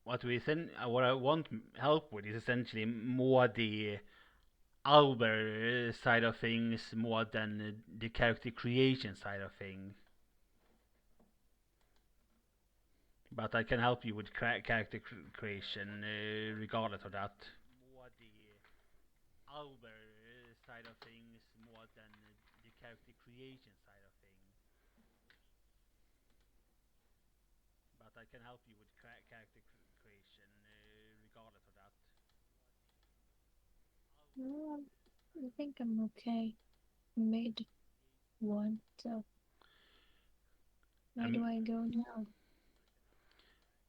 what I want help with is essentially more the Albert side of things more than the character creation side of things. But I can help you with character creation regardless of that. No, I think I'm okay. I made one, so where Um, do I go now?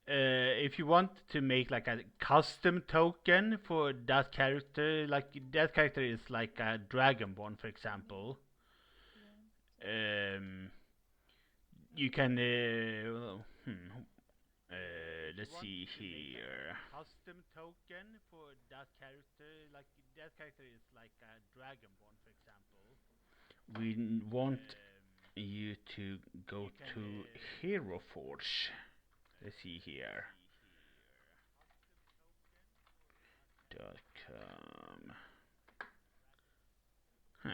if you want to make like a custom token for that character, like that character is like a Dragonborn, for example. Um, you can. Let's see here. We want you to go to Hero Forge. Let's see here. .com. Huh.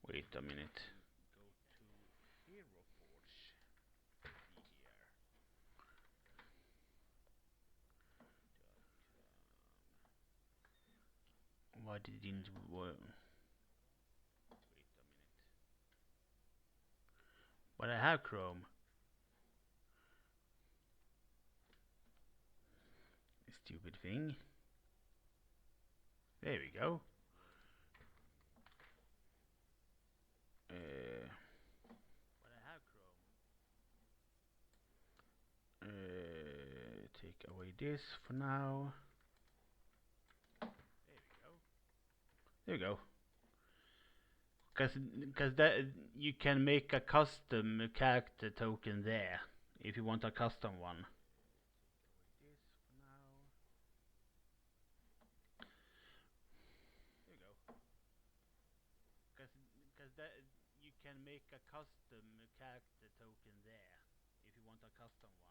Wait a minute. Why did it didn't work? But I have Chrome. Stupid thing. There we go. Uh, take away this for now. There we go. Because that you can make a custom character token there if you want a custom one. Because that you can make a custom character token there if you want a custom one.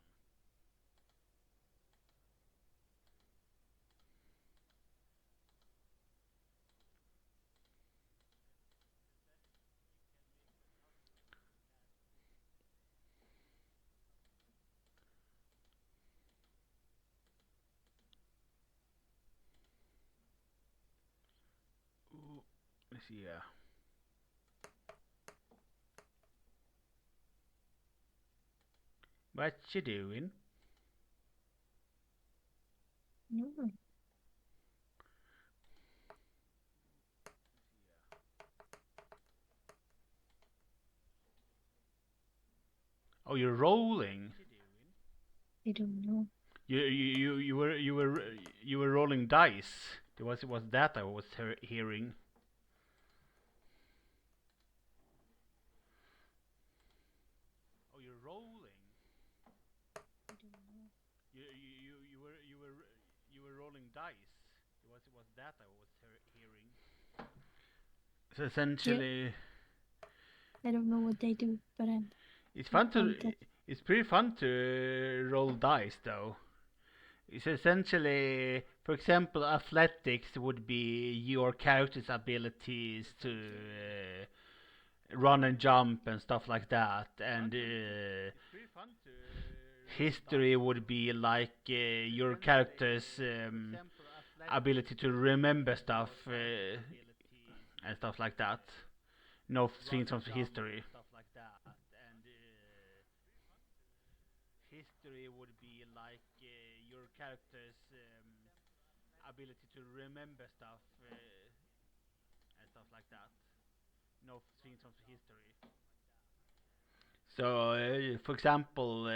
Ooh, let's see here. What you doing? No. Oh, you're rolling. I don't know. You were rolling dice. It was that I was hearing. Oh, you're rolling. I don't know. You were rolling dice. It was that I was hearing. So essentially, I don't know what they do, but I'm it's fun to. content. It's pretty fun to roll dice, though. It's essentially, for example, athletics would be your character's abilities to run and jump and stuff like that, and history would be like your character's ability to remember stuff and stuff like that. No things from history. History would be like your character's ability to remember stuff and stuff like that. No things from history. So, for example,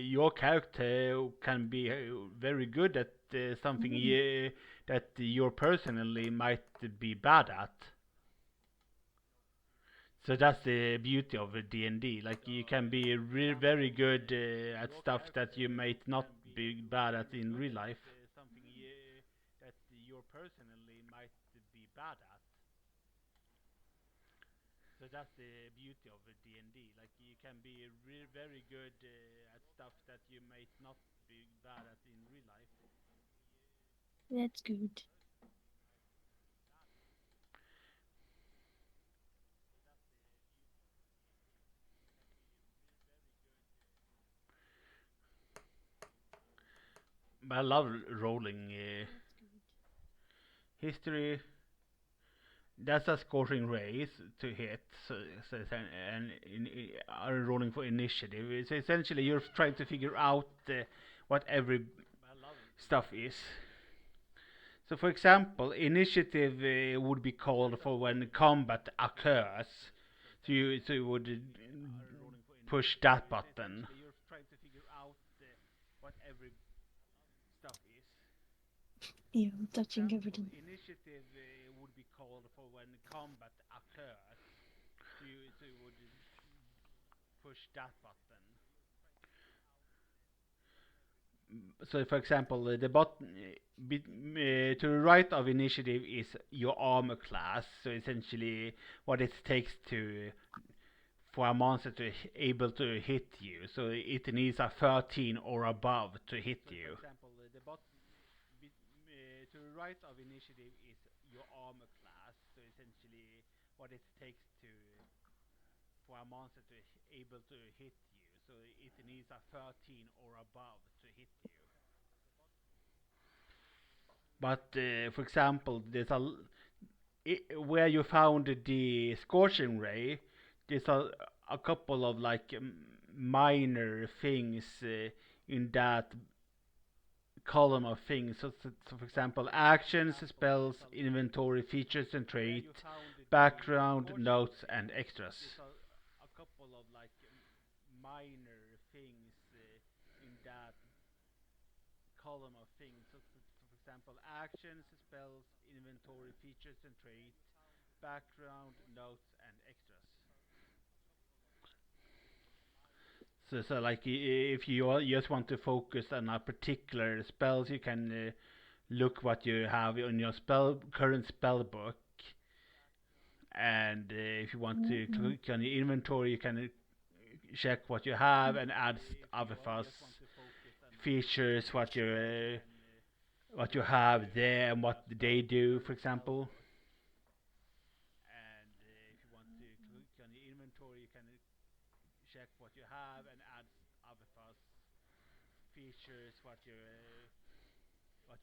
your character can be very good at something that you personally might be bad at. So that's the beauty of D&D. Like you can be very good at stuff that you might not be bad at in real life. Something that you personally might be bad at. So that's the beauty of D&D. Like you can be very good at stuff that you might not be bad at in real life. That's good. But I love rolling That's good. history. That's a scoring race to hit, and rolling for initiative. It's essentially you're trying to figure out what every stuff is. So, for example, initiative would be called for when combat occurs. So you would push that button. You're trying to figure out what every stuff is. Yeah, I'm touching everything. Initiative would be called for when combat occurs. So you would push that button. So, for example, the button to the right of initiative is your armor class. So essentially, what it takes to for a monster to able to hit you. So it needs a 13 or above to hit you. For example, the button to the right of initiative is your armor class. So essentially, what it takes to for a monster to able to hit you. So it needs a 13 or above to hit you. But for example, where you found the scorching ray, there's a couple of like minor things in that column of things. So for example, actions, spells, inventory, features and trait, background, notes, and extras. These are a couple of like minor things in that column of things. So for example, actions, spells, inventory, features and trait, background, notes, and extras. So like if you just want to focus on a particular spells, you can look what you have in your current spell book, and if you want to click on the inventory, you can check what you have and add other stuff, features, what you have there and what they do, for example. And if you want to click on the inventory, you can check what you have and add other stuff, features, what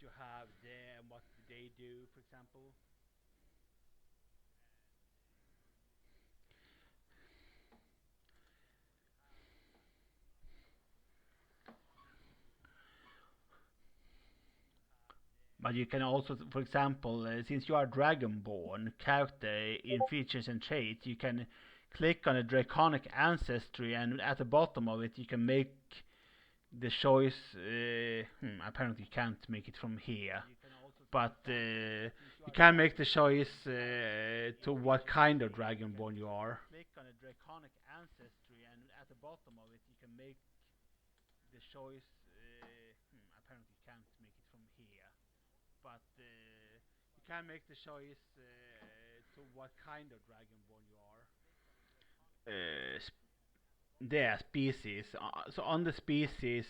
you have there and what they do, for example. But you can also, for example, since you are Dragonborn character in features and traits, you can click on a Draconic ancestry, and at the bottom of it, you can make the choice. Apparently, you can't make it from here, but you can make the choice to what kind of Dragonborn you are. Click on a Draconic ancestry, and at the bottom of it, you can make the choice. Apparently, you can't make it from here, but you can make the choice to what kind of Dragonborn you are. Their species. So on the species,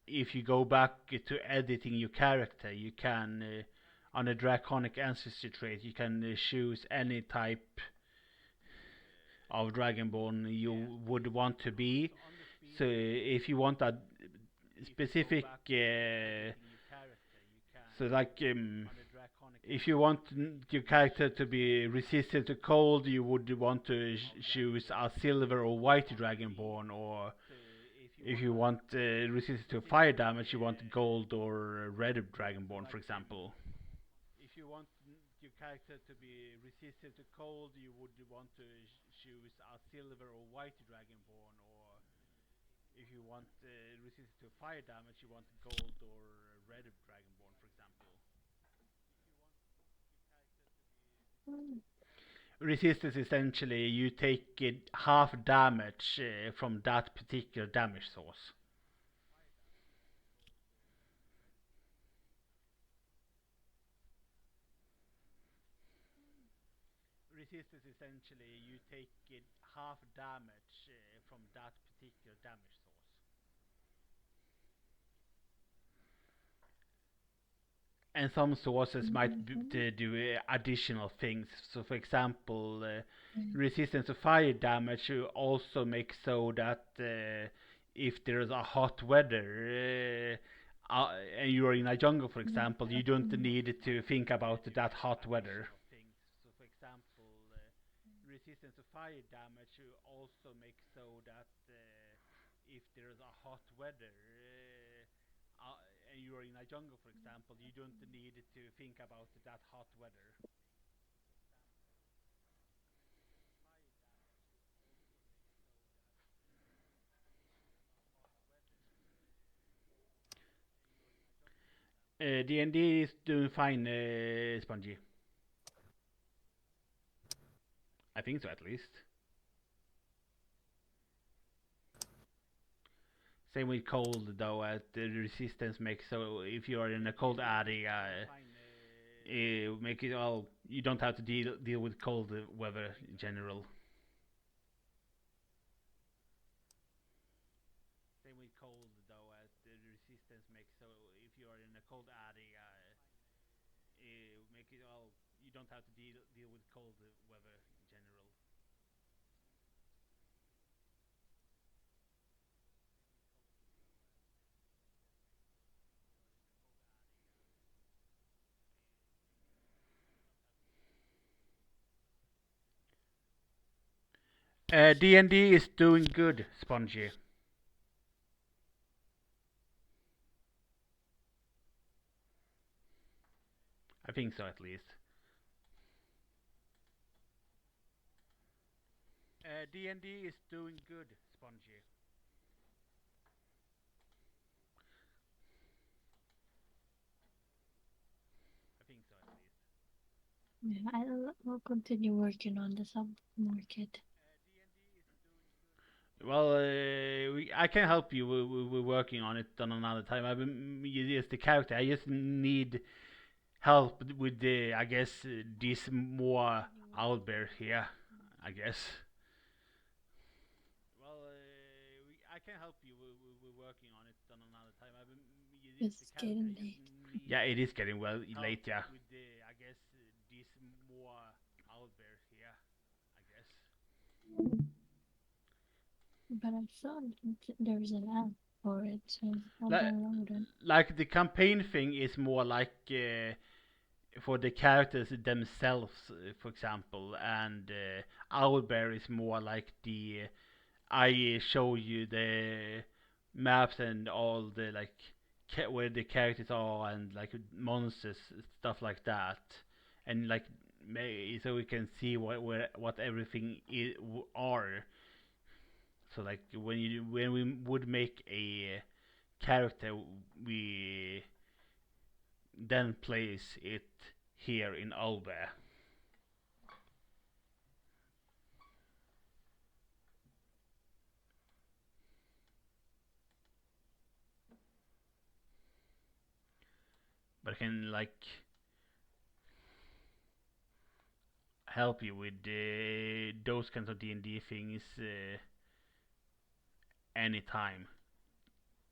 if you go back to editing your character, you can on a Draconic ancestry trait, you can choose any type of Dragonborn you would want to be. So if you want a specific, so like if you want your character to be resistant to cold, you would want to choose a silver or white Dragonborn, or if you want resistance to fire damage, you want gold or red Dragonborn, for example. If you want your character to be resistant to cold, you would want to choose a silver or white Dragonborn, or if you want resistance to fire damage, you want gold or red Dragonborn, for example. Resistance essentially you take half damage from that particular damage source. Resistance essentially you take half damage from that particular damage source. And some sources might do additional things. So, for example, resistance to fire damage also makes so that if there's a hot weather and you're in a jungle, for example, you don't need to think about that hot weather. So, for example, resistance to fire damage also makes so that if there's a hot weather and you're in a jungle, for example, you don't need to think about that hot weather. D&D is doing fine, Spongy. I think so, at least. Same with cold, though. The resistance makes so if you are in a cold area, make it all. You don't have to deal with cold weather in general. Same with cold, though. The resistance makes so if you are in a cold area, make it all. You don't have to deal with cold weather in general. D&D is doing good, Spongy. think so at least. D&D is doing good, Spongy. I think so at least. Yeah, I'll continue working on the sub market. Well, I can help you. We're working on it on another time. I've been just the character. I just need help with the, I guess, this more owlbear here. I guess. Well, I can help you. We're working on it on another time. I've been just the It's character. getting I just late. need yeah, it is getting well late. Yeah. With the, I guess, this more owlbear here. I guess. But I saw there's an app for it, so I'll Like, download it. like the campaign thing is more like for the characters themselves, for example, and Owlbear is more like the I show you the maps and all the like where the characters are and like monsters, stuff like that, and like so we can see what everything are. So like when we would make a character, we then place it here in Alba. But I can like help you with those kinds of D&D things anytime.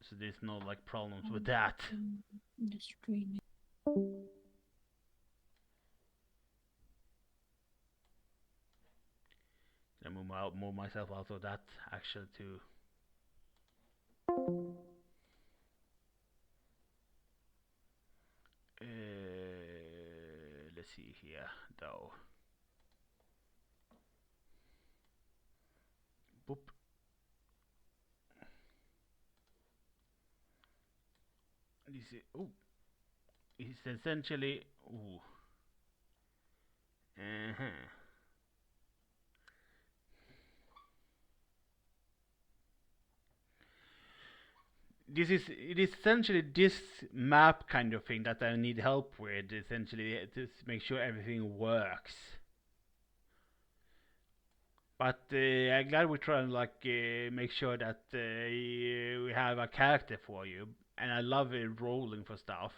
So there's no like problems with that. The stream. I move myself out of that actually too. Let's see here though. Boop. This is it's essentially uh-huh. It is essentially this map kind of thing that I need help with, essentially to make sure everything works. But I'm glad we try and like make sure that we have a character for you, and I love rolling for stuff.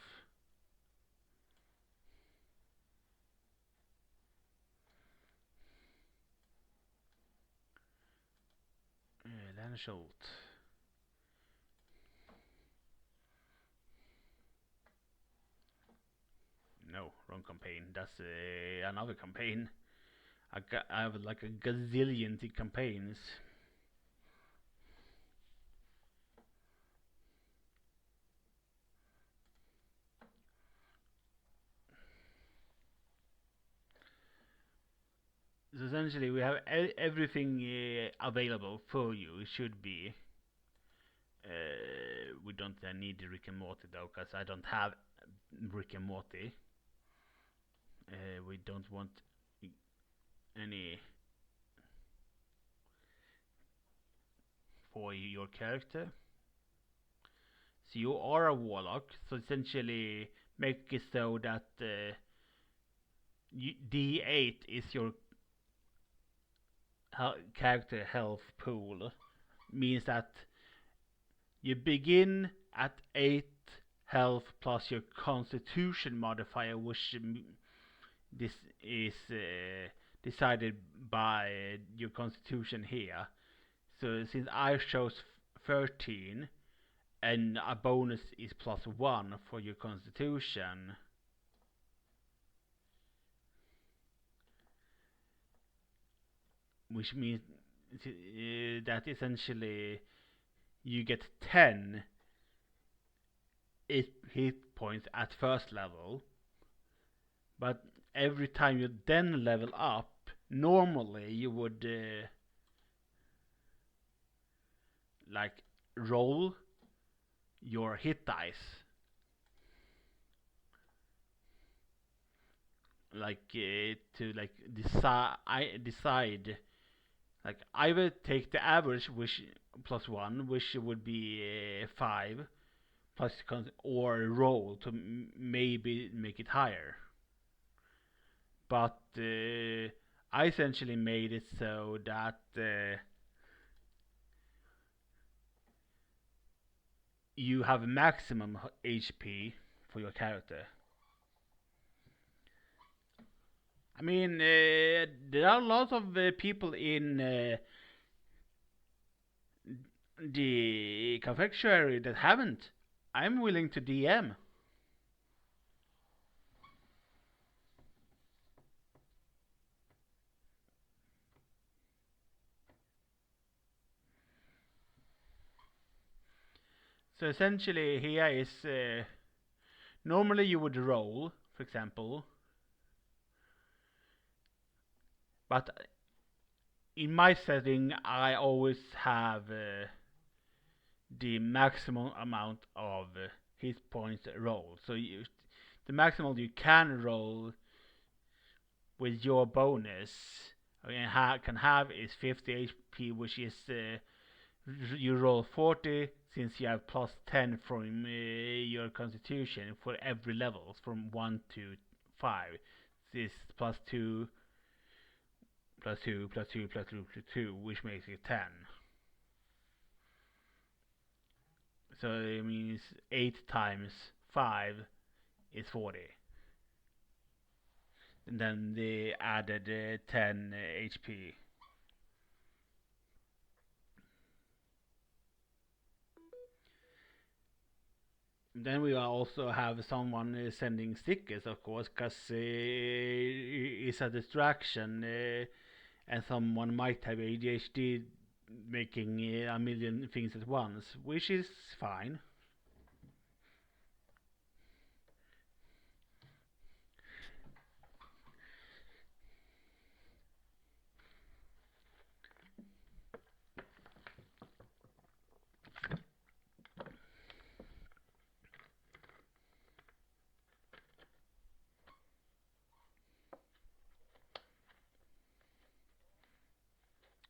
Landsholt. No, wrong campaign. That's another campaign. I have like a gazillion campaigns. So essentially, we have everything available for you. It should be. We don't need Rick and Morty though, because I don't have Rick and Morty. We don't want any for your character. So you are a warlock. So essentially, make it so that D8 is your character health pool. Means that you begin at 8 health plus your constitution modifier, which this is decided by your constitution here. So since I chose 13 and a bonus is +1 for your constitution, which means that essentially you get 10 hit points at first level, but every time you then level up, normally you would like roll your hit dice. to like decide. Like I will take the average, which plus one, which would be 5, plus or roll to maybe make it higher. But I essentially made it so that you have maximum HP for your character. I mean, there are lots of people in the confectionery that haven't. I'm willing to DM. So essentially, here is normally you would roll, for example, but in my setting, I always have the maximum amount of hit points roll. So the maximum you can roll with your bonus can have is 50 HP, which is you roll 40 since you have plus 10 from your constitution for every level from 1 to 5. This plus 2 plus 2 plus 2 plus 2 plus 2, which makes it 10. So it means 8 times 5 is 40. And then they added 10 HP. Then we also have someone sending stickers, of course, because it's a distraction, and someone might have ADHD making a million things at once, which is fine.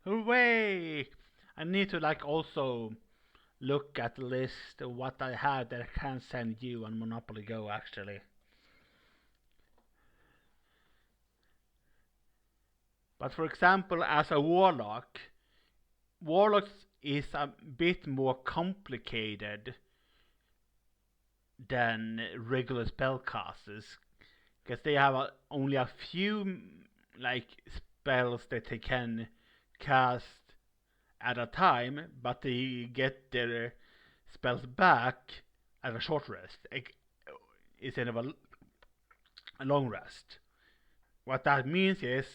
Hooray! I need to like also look at the list of what I have that I can send you on Monopoly Go actually. But for example, as a warlock, warlocks is a bit more complicated than regular spellcasters because they have only a few like spells that they can cast at a time, but they get their spells back at a short rest instead of a long rest. What that means is,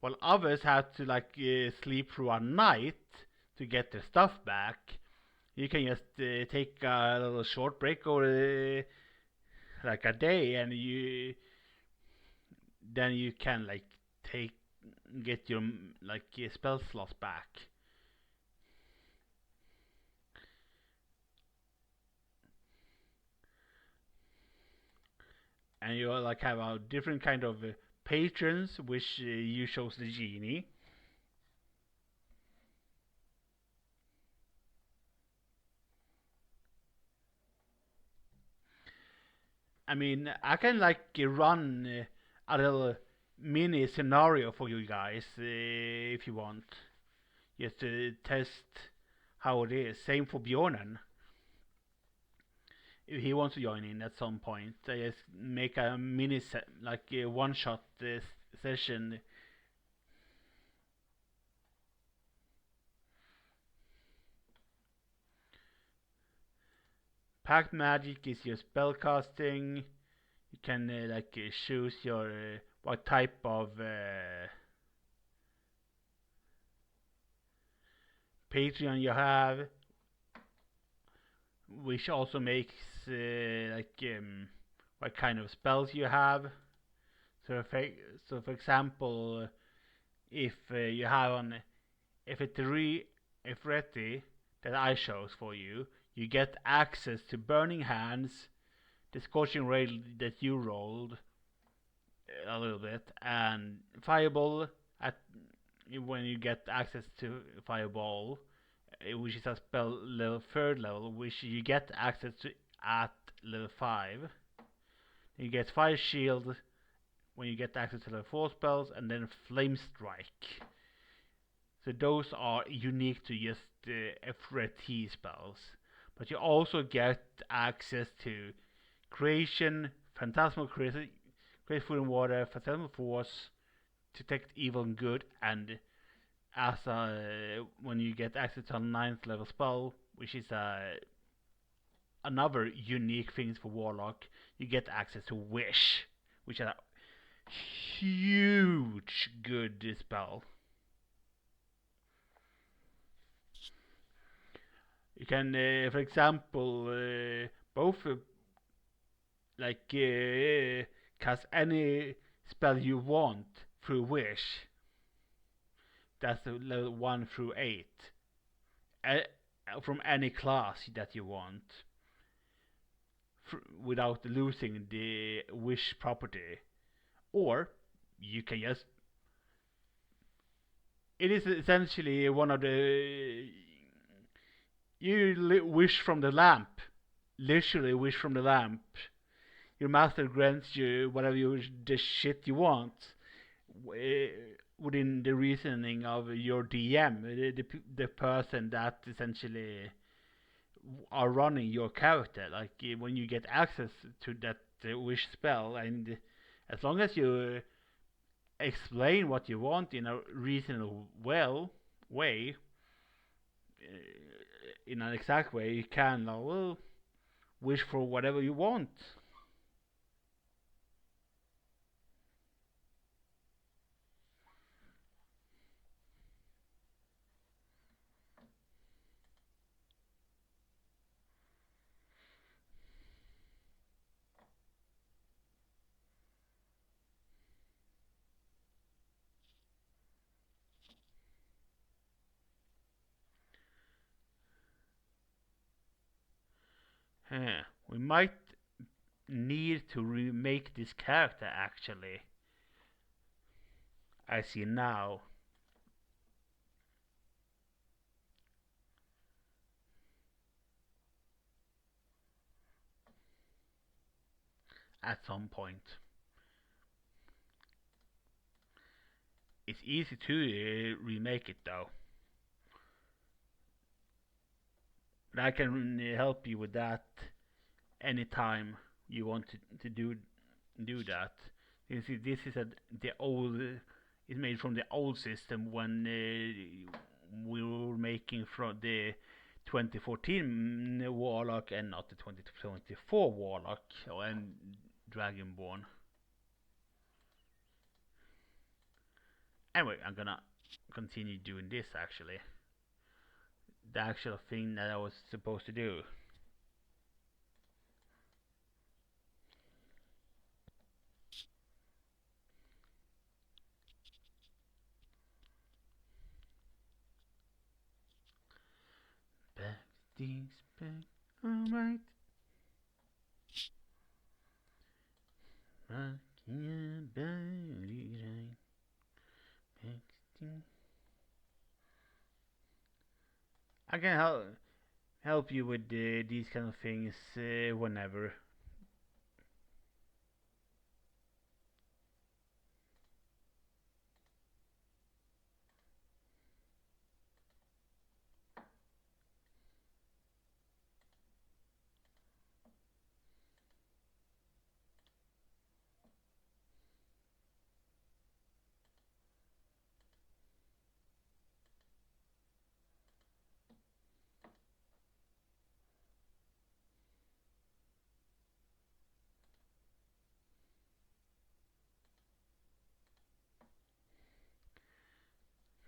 while others have to like sleep through a night to get their stuff back, you can just take a little short break or like a day, and you can like take get your like spell slots back. And you like have a different kind of patrons, which you chose the genie. I mean, I can like run a little mini scenario for you guys if you want, just to test how it is. Same for Bjornen. If he wants to join in at some point, I just make a mini like a one shot session. Pact magic is your spell casting. You can like choose your what type of Patreon you have, which also makes what kind of spells you have. So, for example, if you have on Ifreti that I chose for you, you get access to Burning Hands, the Scorching Ray that you rolled, a little bit, and Fireball at when you get access to Fireball, which is a spell level third level, which you get access to at level 5. You get Fire Shield when you get access to level 4 spells, and then Flame Strike. So those are unique to just FRT spells. But you also get access to Creation, Phantasmal Create Food and Water, Phantasmal Force, Detect Evil and Good, and as when you get access to a 9th level spell, which is another unique thing for Warlock, you get access to Wish, which is a huge good spell. You can, for example, both cast any spell you want through Wish. That's the level 1 through 8. From any class that you want. Without losing the Wish property. Or you can just. It is essentially one of the. You wish from the lamp. Literally wish from the lamp. Your master grants you whatever the shit you want within the reasoning of your DM, the person that essentially are running your character. Like when you get access to that wish spell, and as long as you explain what you want in a reasonable way, in an exact way, you can wish for whatever you want. We might need to remake this character actually. I see now. At some point. It's easy to remake it though. But I can help you with that anytime you want to do that. You see, this is the old. It's made from the old system when we were making from the 2014 Warlock and not the 2024 Warlock and Dragonborn. Anyway, I'm gonna continue doing this actually. The actual thing that I was supposed to do. Back these back, alright. I can help you with these kind of things whenever.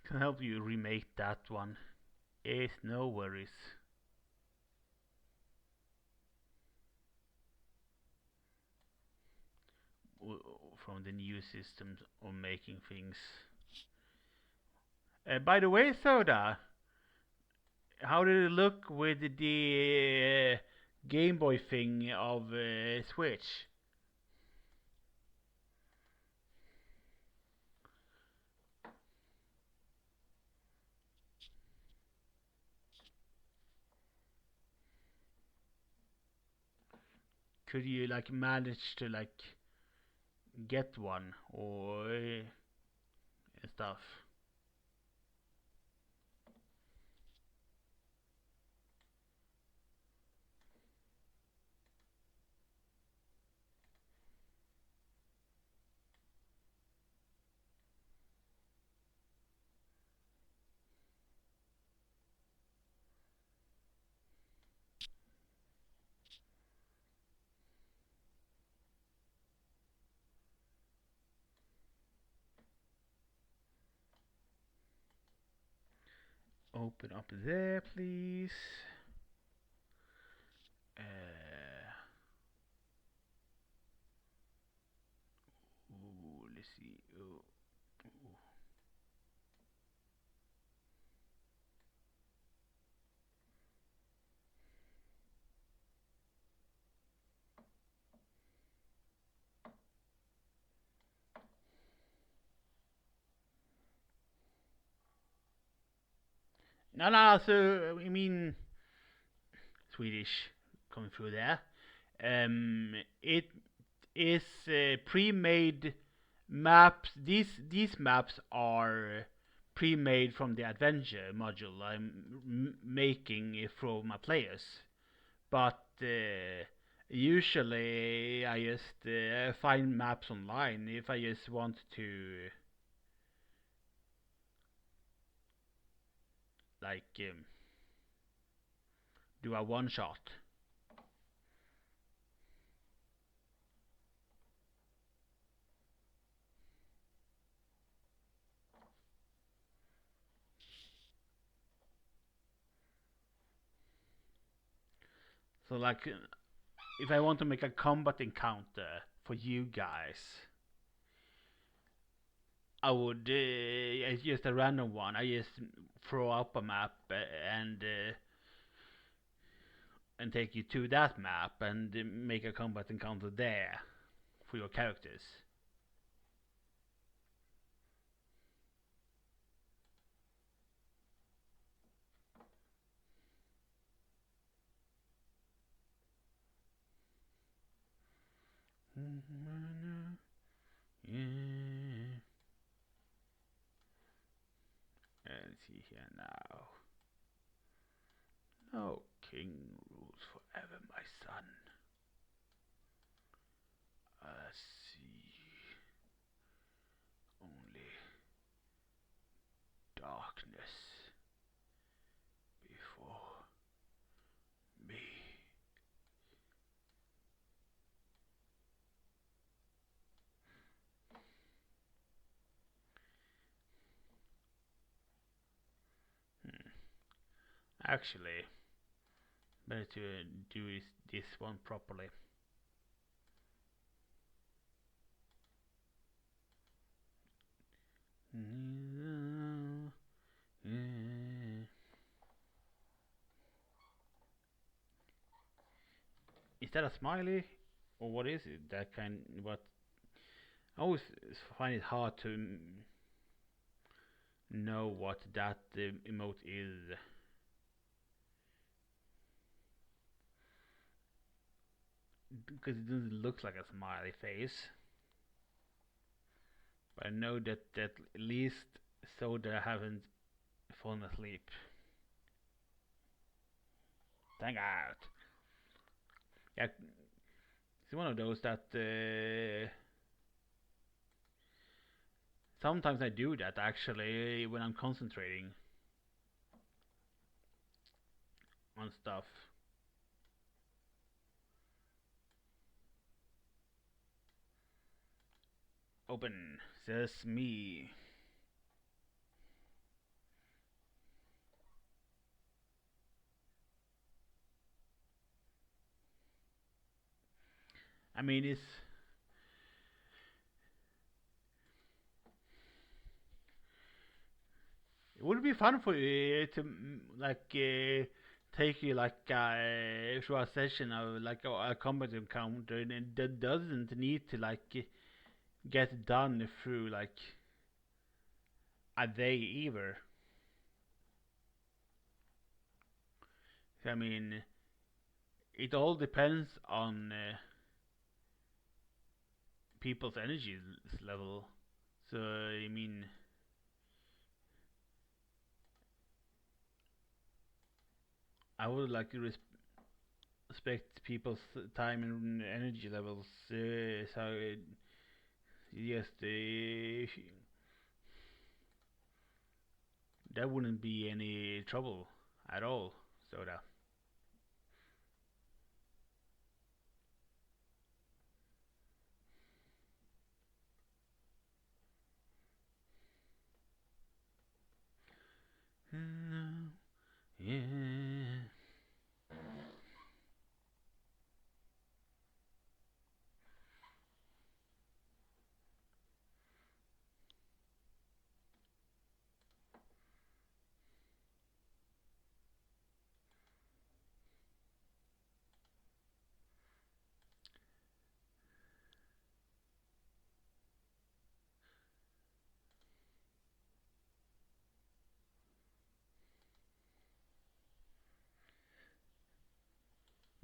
Can help you remake that one. It's no worries. From the new systems of making things. By the way, Soda, how did it look with the Game Boy thing of Switch? could you like manage to like get one or stuff? Open up there, please. Uh, let's see. No, no. So I mean Swedish coming through there. It is pre-made maps. These maps are pre-made from the adventure module I'm making for my players. But usually I just find maps online if I just want to like do a one shot. So like if I want to make a combat encounter for you guys, I would it's just a random one. I just throw up a map and take you to that map and make a combat encounter there for your characters. Yeah. Let's see here now. No king rules forever, my son. Let's see. Only darkness before me. Actually, better to do this one properly. Is that a smiley? Or what is it? That kind. What? I always find it hard to know what that emote is. Because it doesn't look like a smiley face. But I know that at least so that I haven't fallen asleep. Thank God. Yeah, it's one of those that sometimes I do that actually when I'm concentrating on stuff. Open, says me. I mean, it would be fun for you to like take you like through a session of like a combat encounter, and that doesn't need to like get done through like a day either. I mean, it all depends on people's energy level. So I mean, I would like to respect people's time and energy levels. So yes, there wouldn't be any trouble at all. So that. Yeah.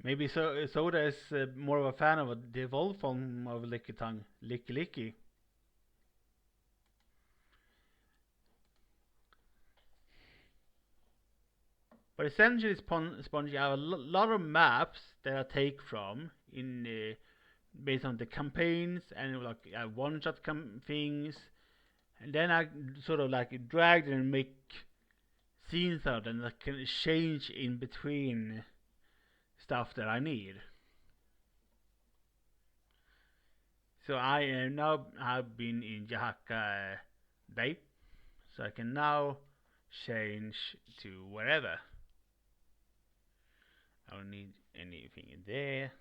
Maybe Soda is more of a fan of the evolved form of Lickitung, Licky Licky. But essentially, Spongy, I have a lot of maps that I take from in based on the campaigns and like one-shot things, and then I sort of like drag and make scenes out and I can change in between stuff that I need. So I now have been in Jahaka Bay, so I can now change to wherever. I don't need anything in there.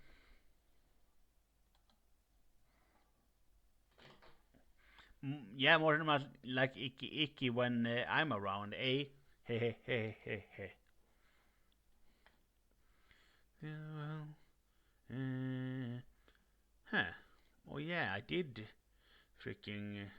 Yeah, more than much like Icky when I'm around, eh? Hey, hey, hey, hey, hey. Yeah, well, huh. Oh yeah, I did freaking.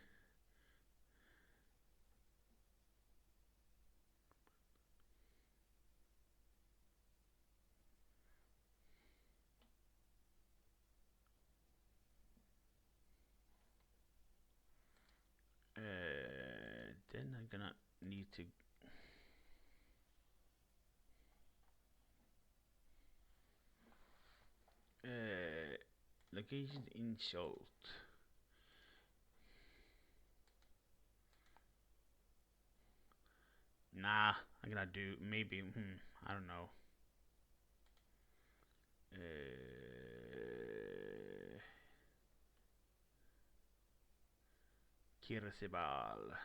Then I'm gonna need to. Location in Schult. Nah, I'm gonna do maybe. I don't know. Uh, Kirsebal.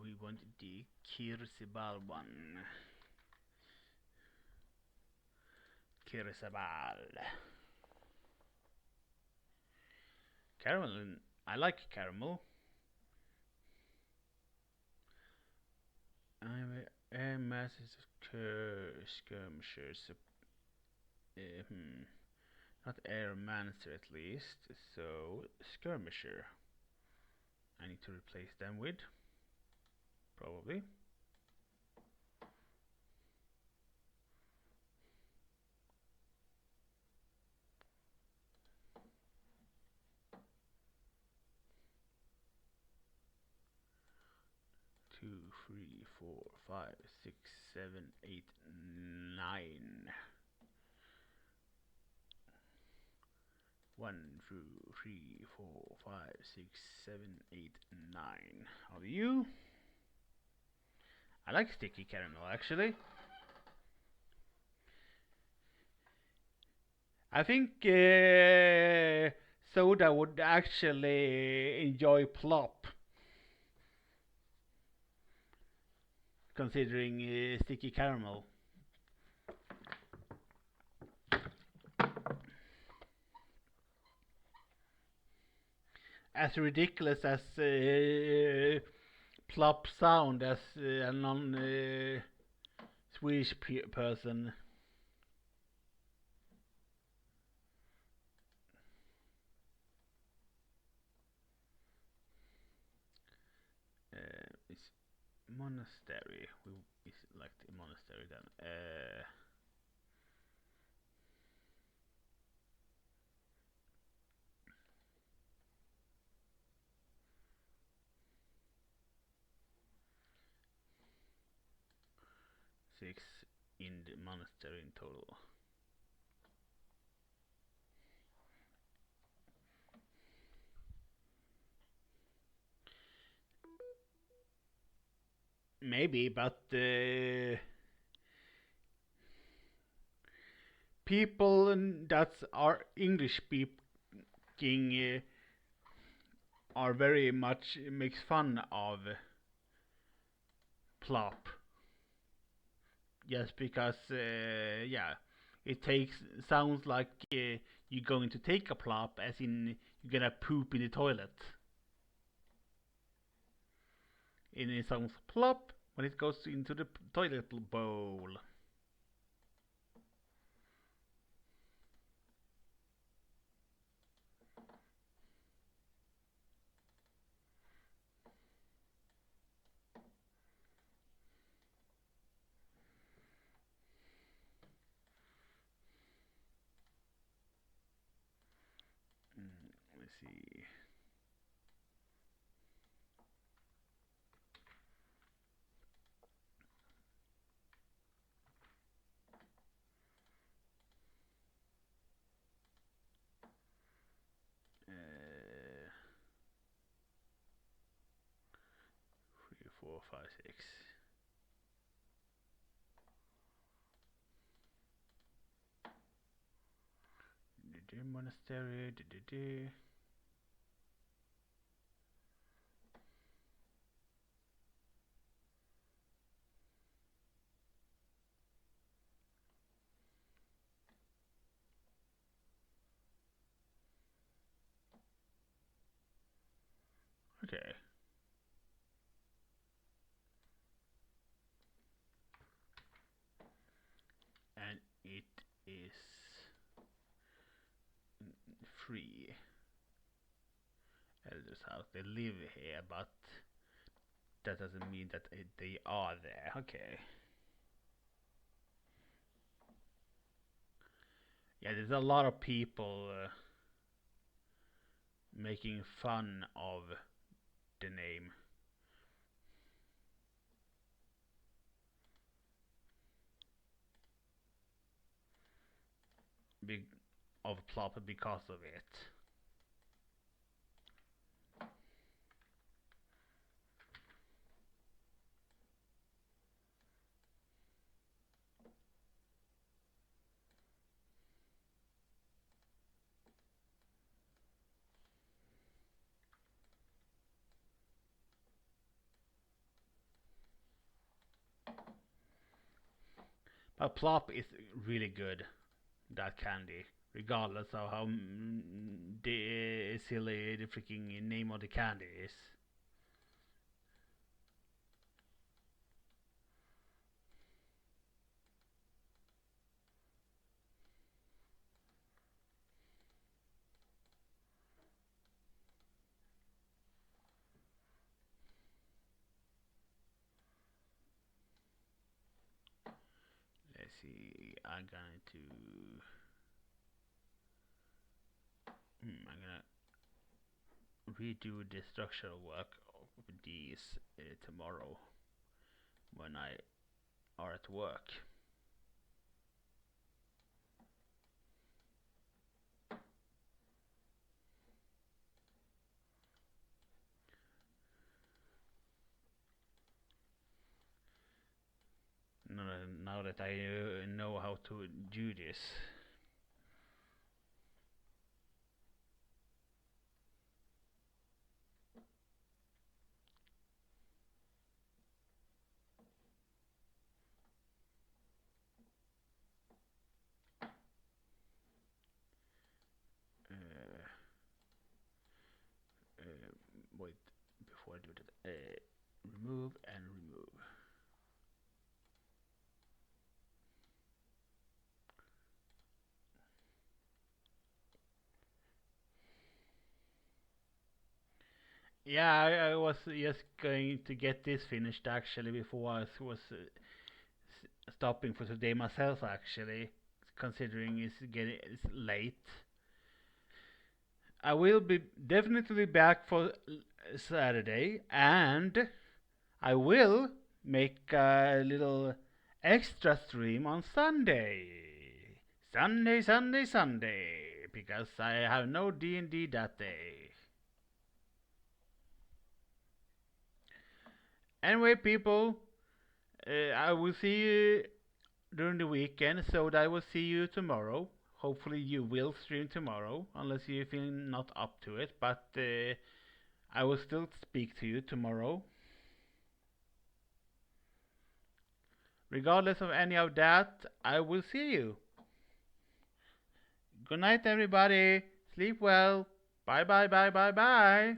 We want the Kirsebal one. Kirsebal. Caramel. I like caramel. I'm a massive skirmisher. So, not airmancer at least. So skirmisher. I need to replace them with probably. 2, 3, 4, 5, 6, 7, 8, 9. 1, 2, 3, 4, 5, 6, 7, 8, 9. How are you? I like sticky caramel actually. I think Soda would actually enjoy Plop, considering sticky caramel. as ridiculous as plop sound as a non Swedish person. It's monastery. Is like the monastery then. 6 in the monastery in total. Maybe, but people that are English speaking are very much makes fun of plop. Just because, yeah, it takes sounds like you're going to take a plop, as in you're gonna poop in the toilet. And it sounds plop when it goes into the toilet bowl. Let's see. Uh, 3, 4, 5, 6. Monastery. Okay. And it is free. Elders house. They live here, but that doesn't mean that they are there. Okay. Yeah, there's a lot of people making fun of the name. Big of plop because of it. But plop is really good, that candy, regardless of how silly the freaking name of the candy is. Let's see. I'm gonna redo the structural work of these tomorrow when I are at work. Now that I know how to do this. wait, before I do that, remove and remove. Yeah, I was just going to get this finished actually before I was stopping for today myself actually, considering it's late. I will be definitely back for Saturday, and I will make a little extra stream on Sunday. Sunday, Sunday, Sunday, because I have no D&D that day. Anyway, people, I will see you during the weekend, so I will see you tomorrow. Hopefully, you will stream tomorrow, unless you feel not up to it. But I will still speak to you tomorrow. Regardless of any of that, I will see you. Good night, everybody. Sleep well. Bye, bye, bye, bye, bye.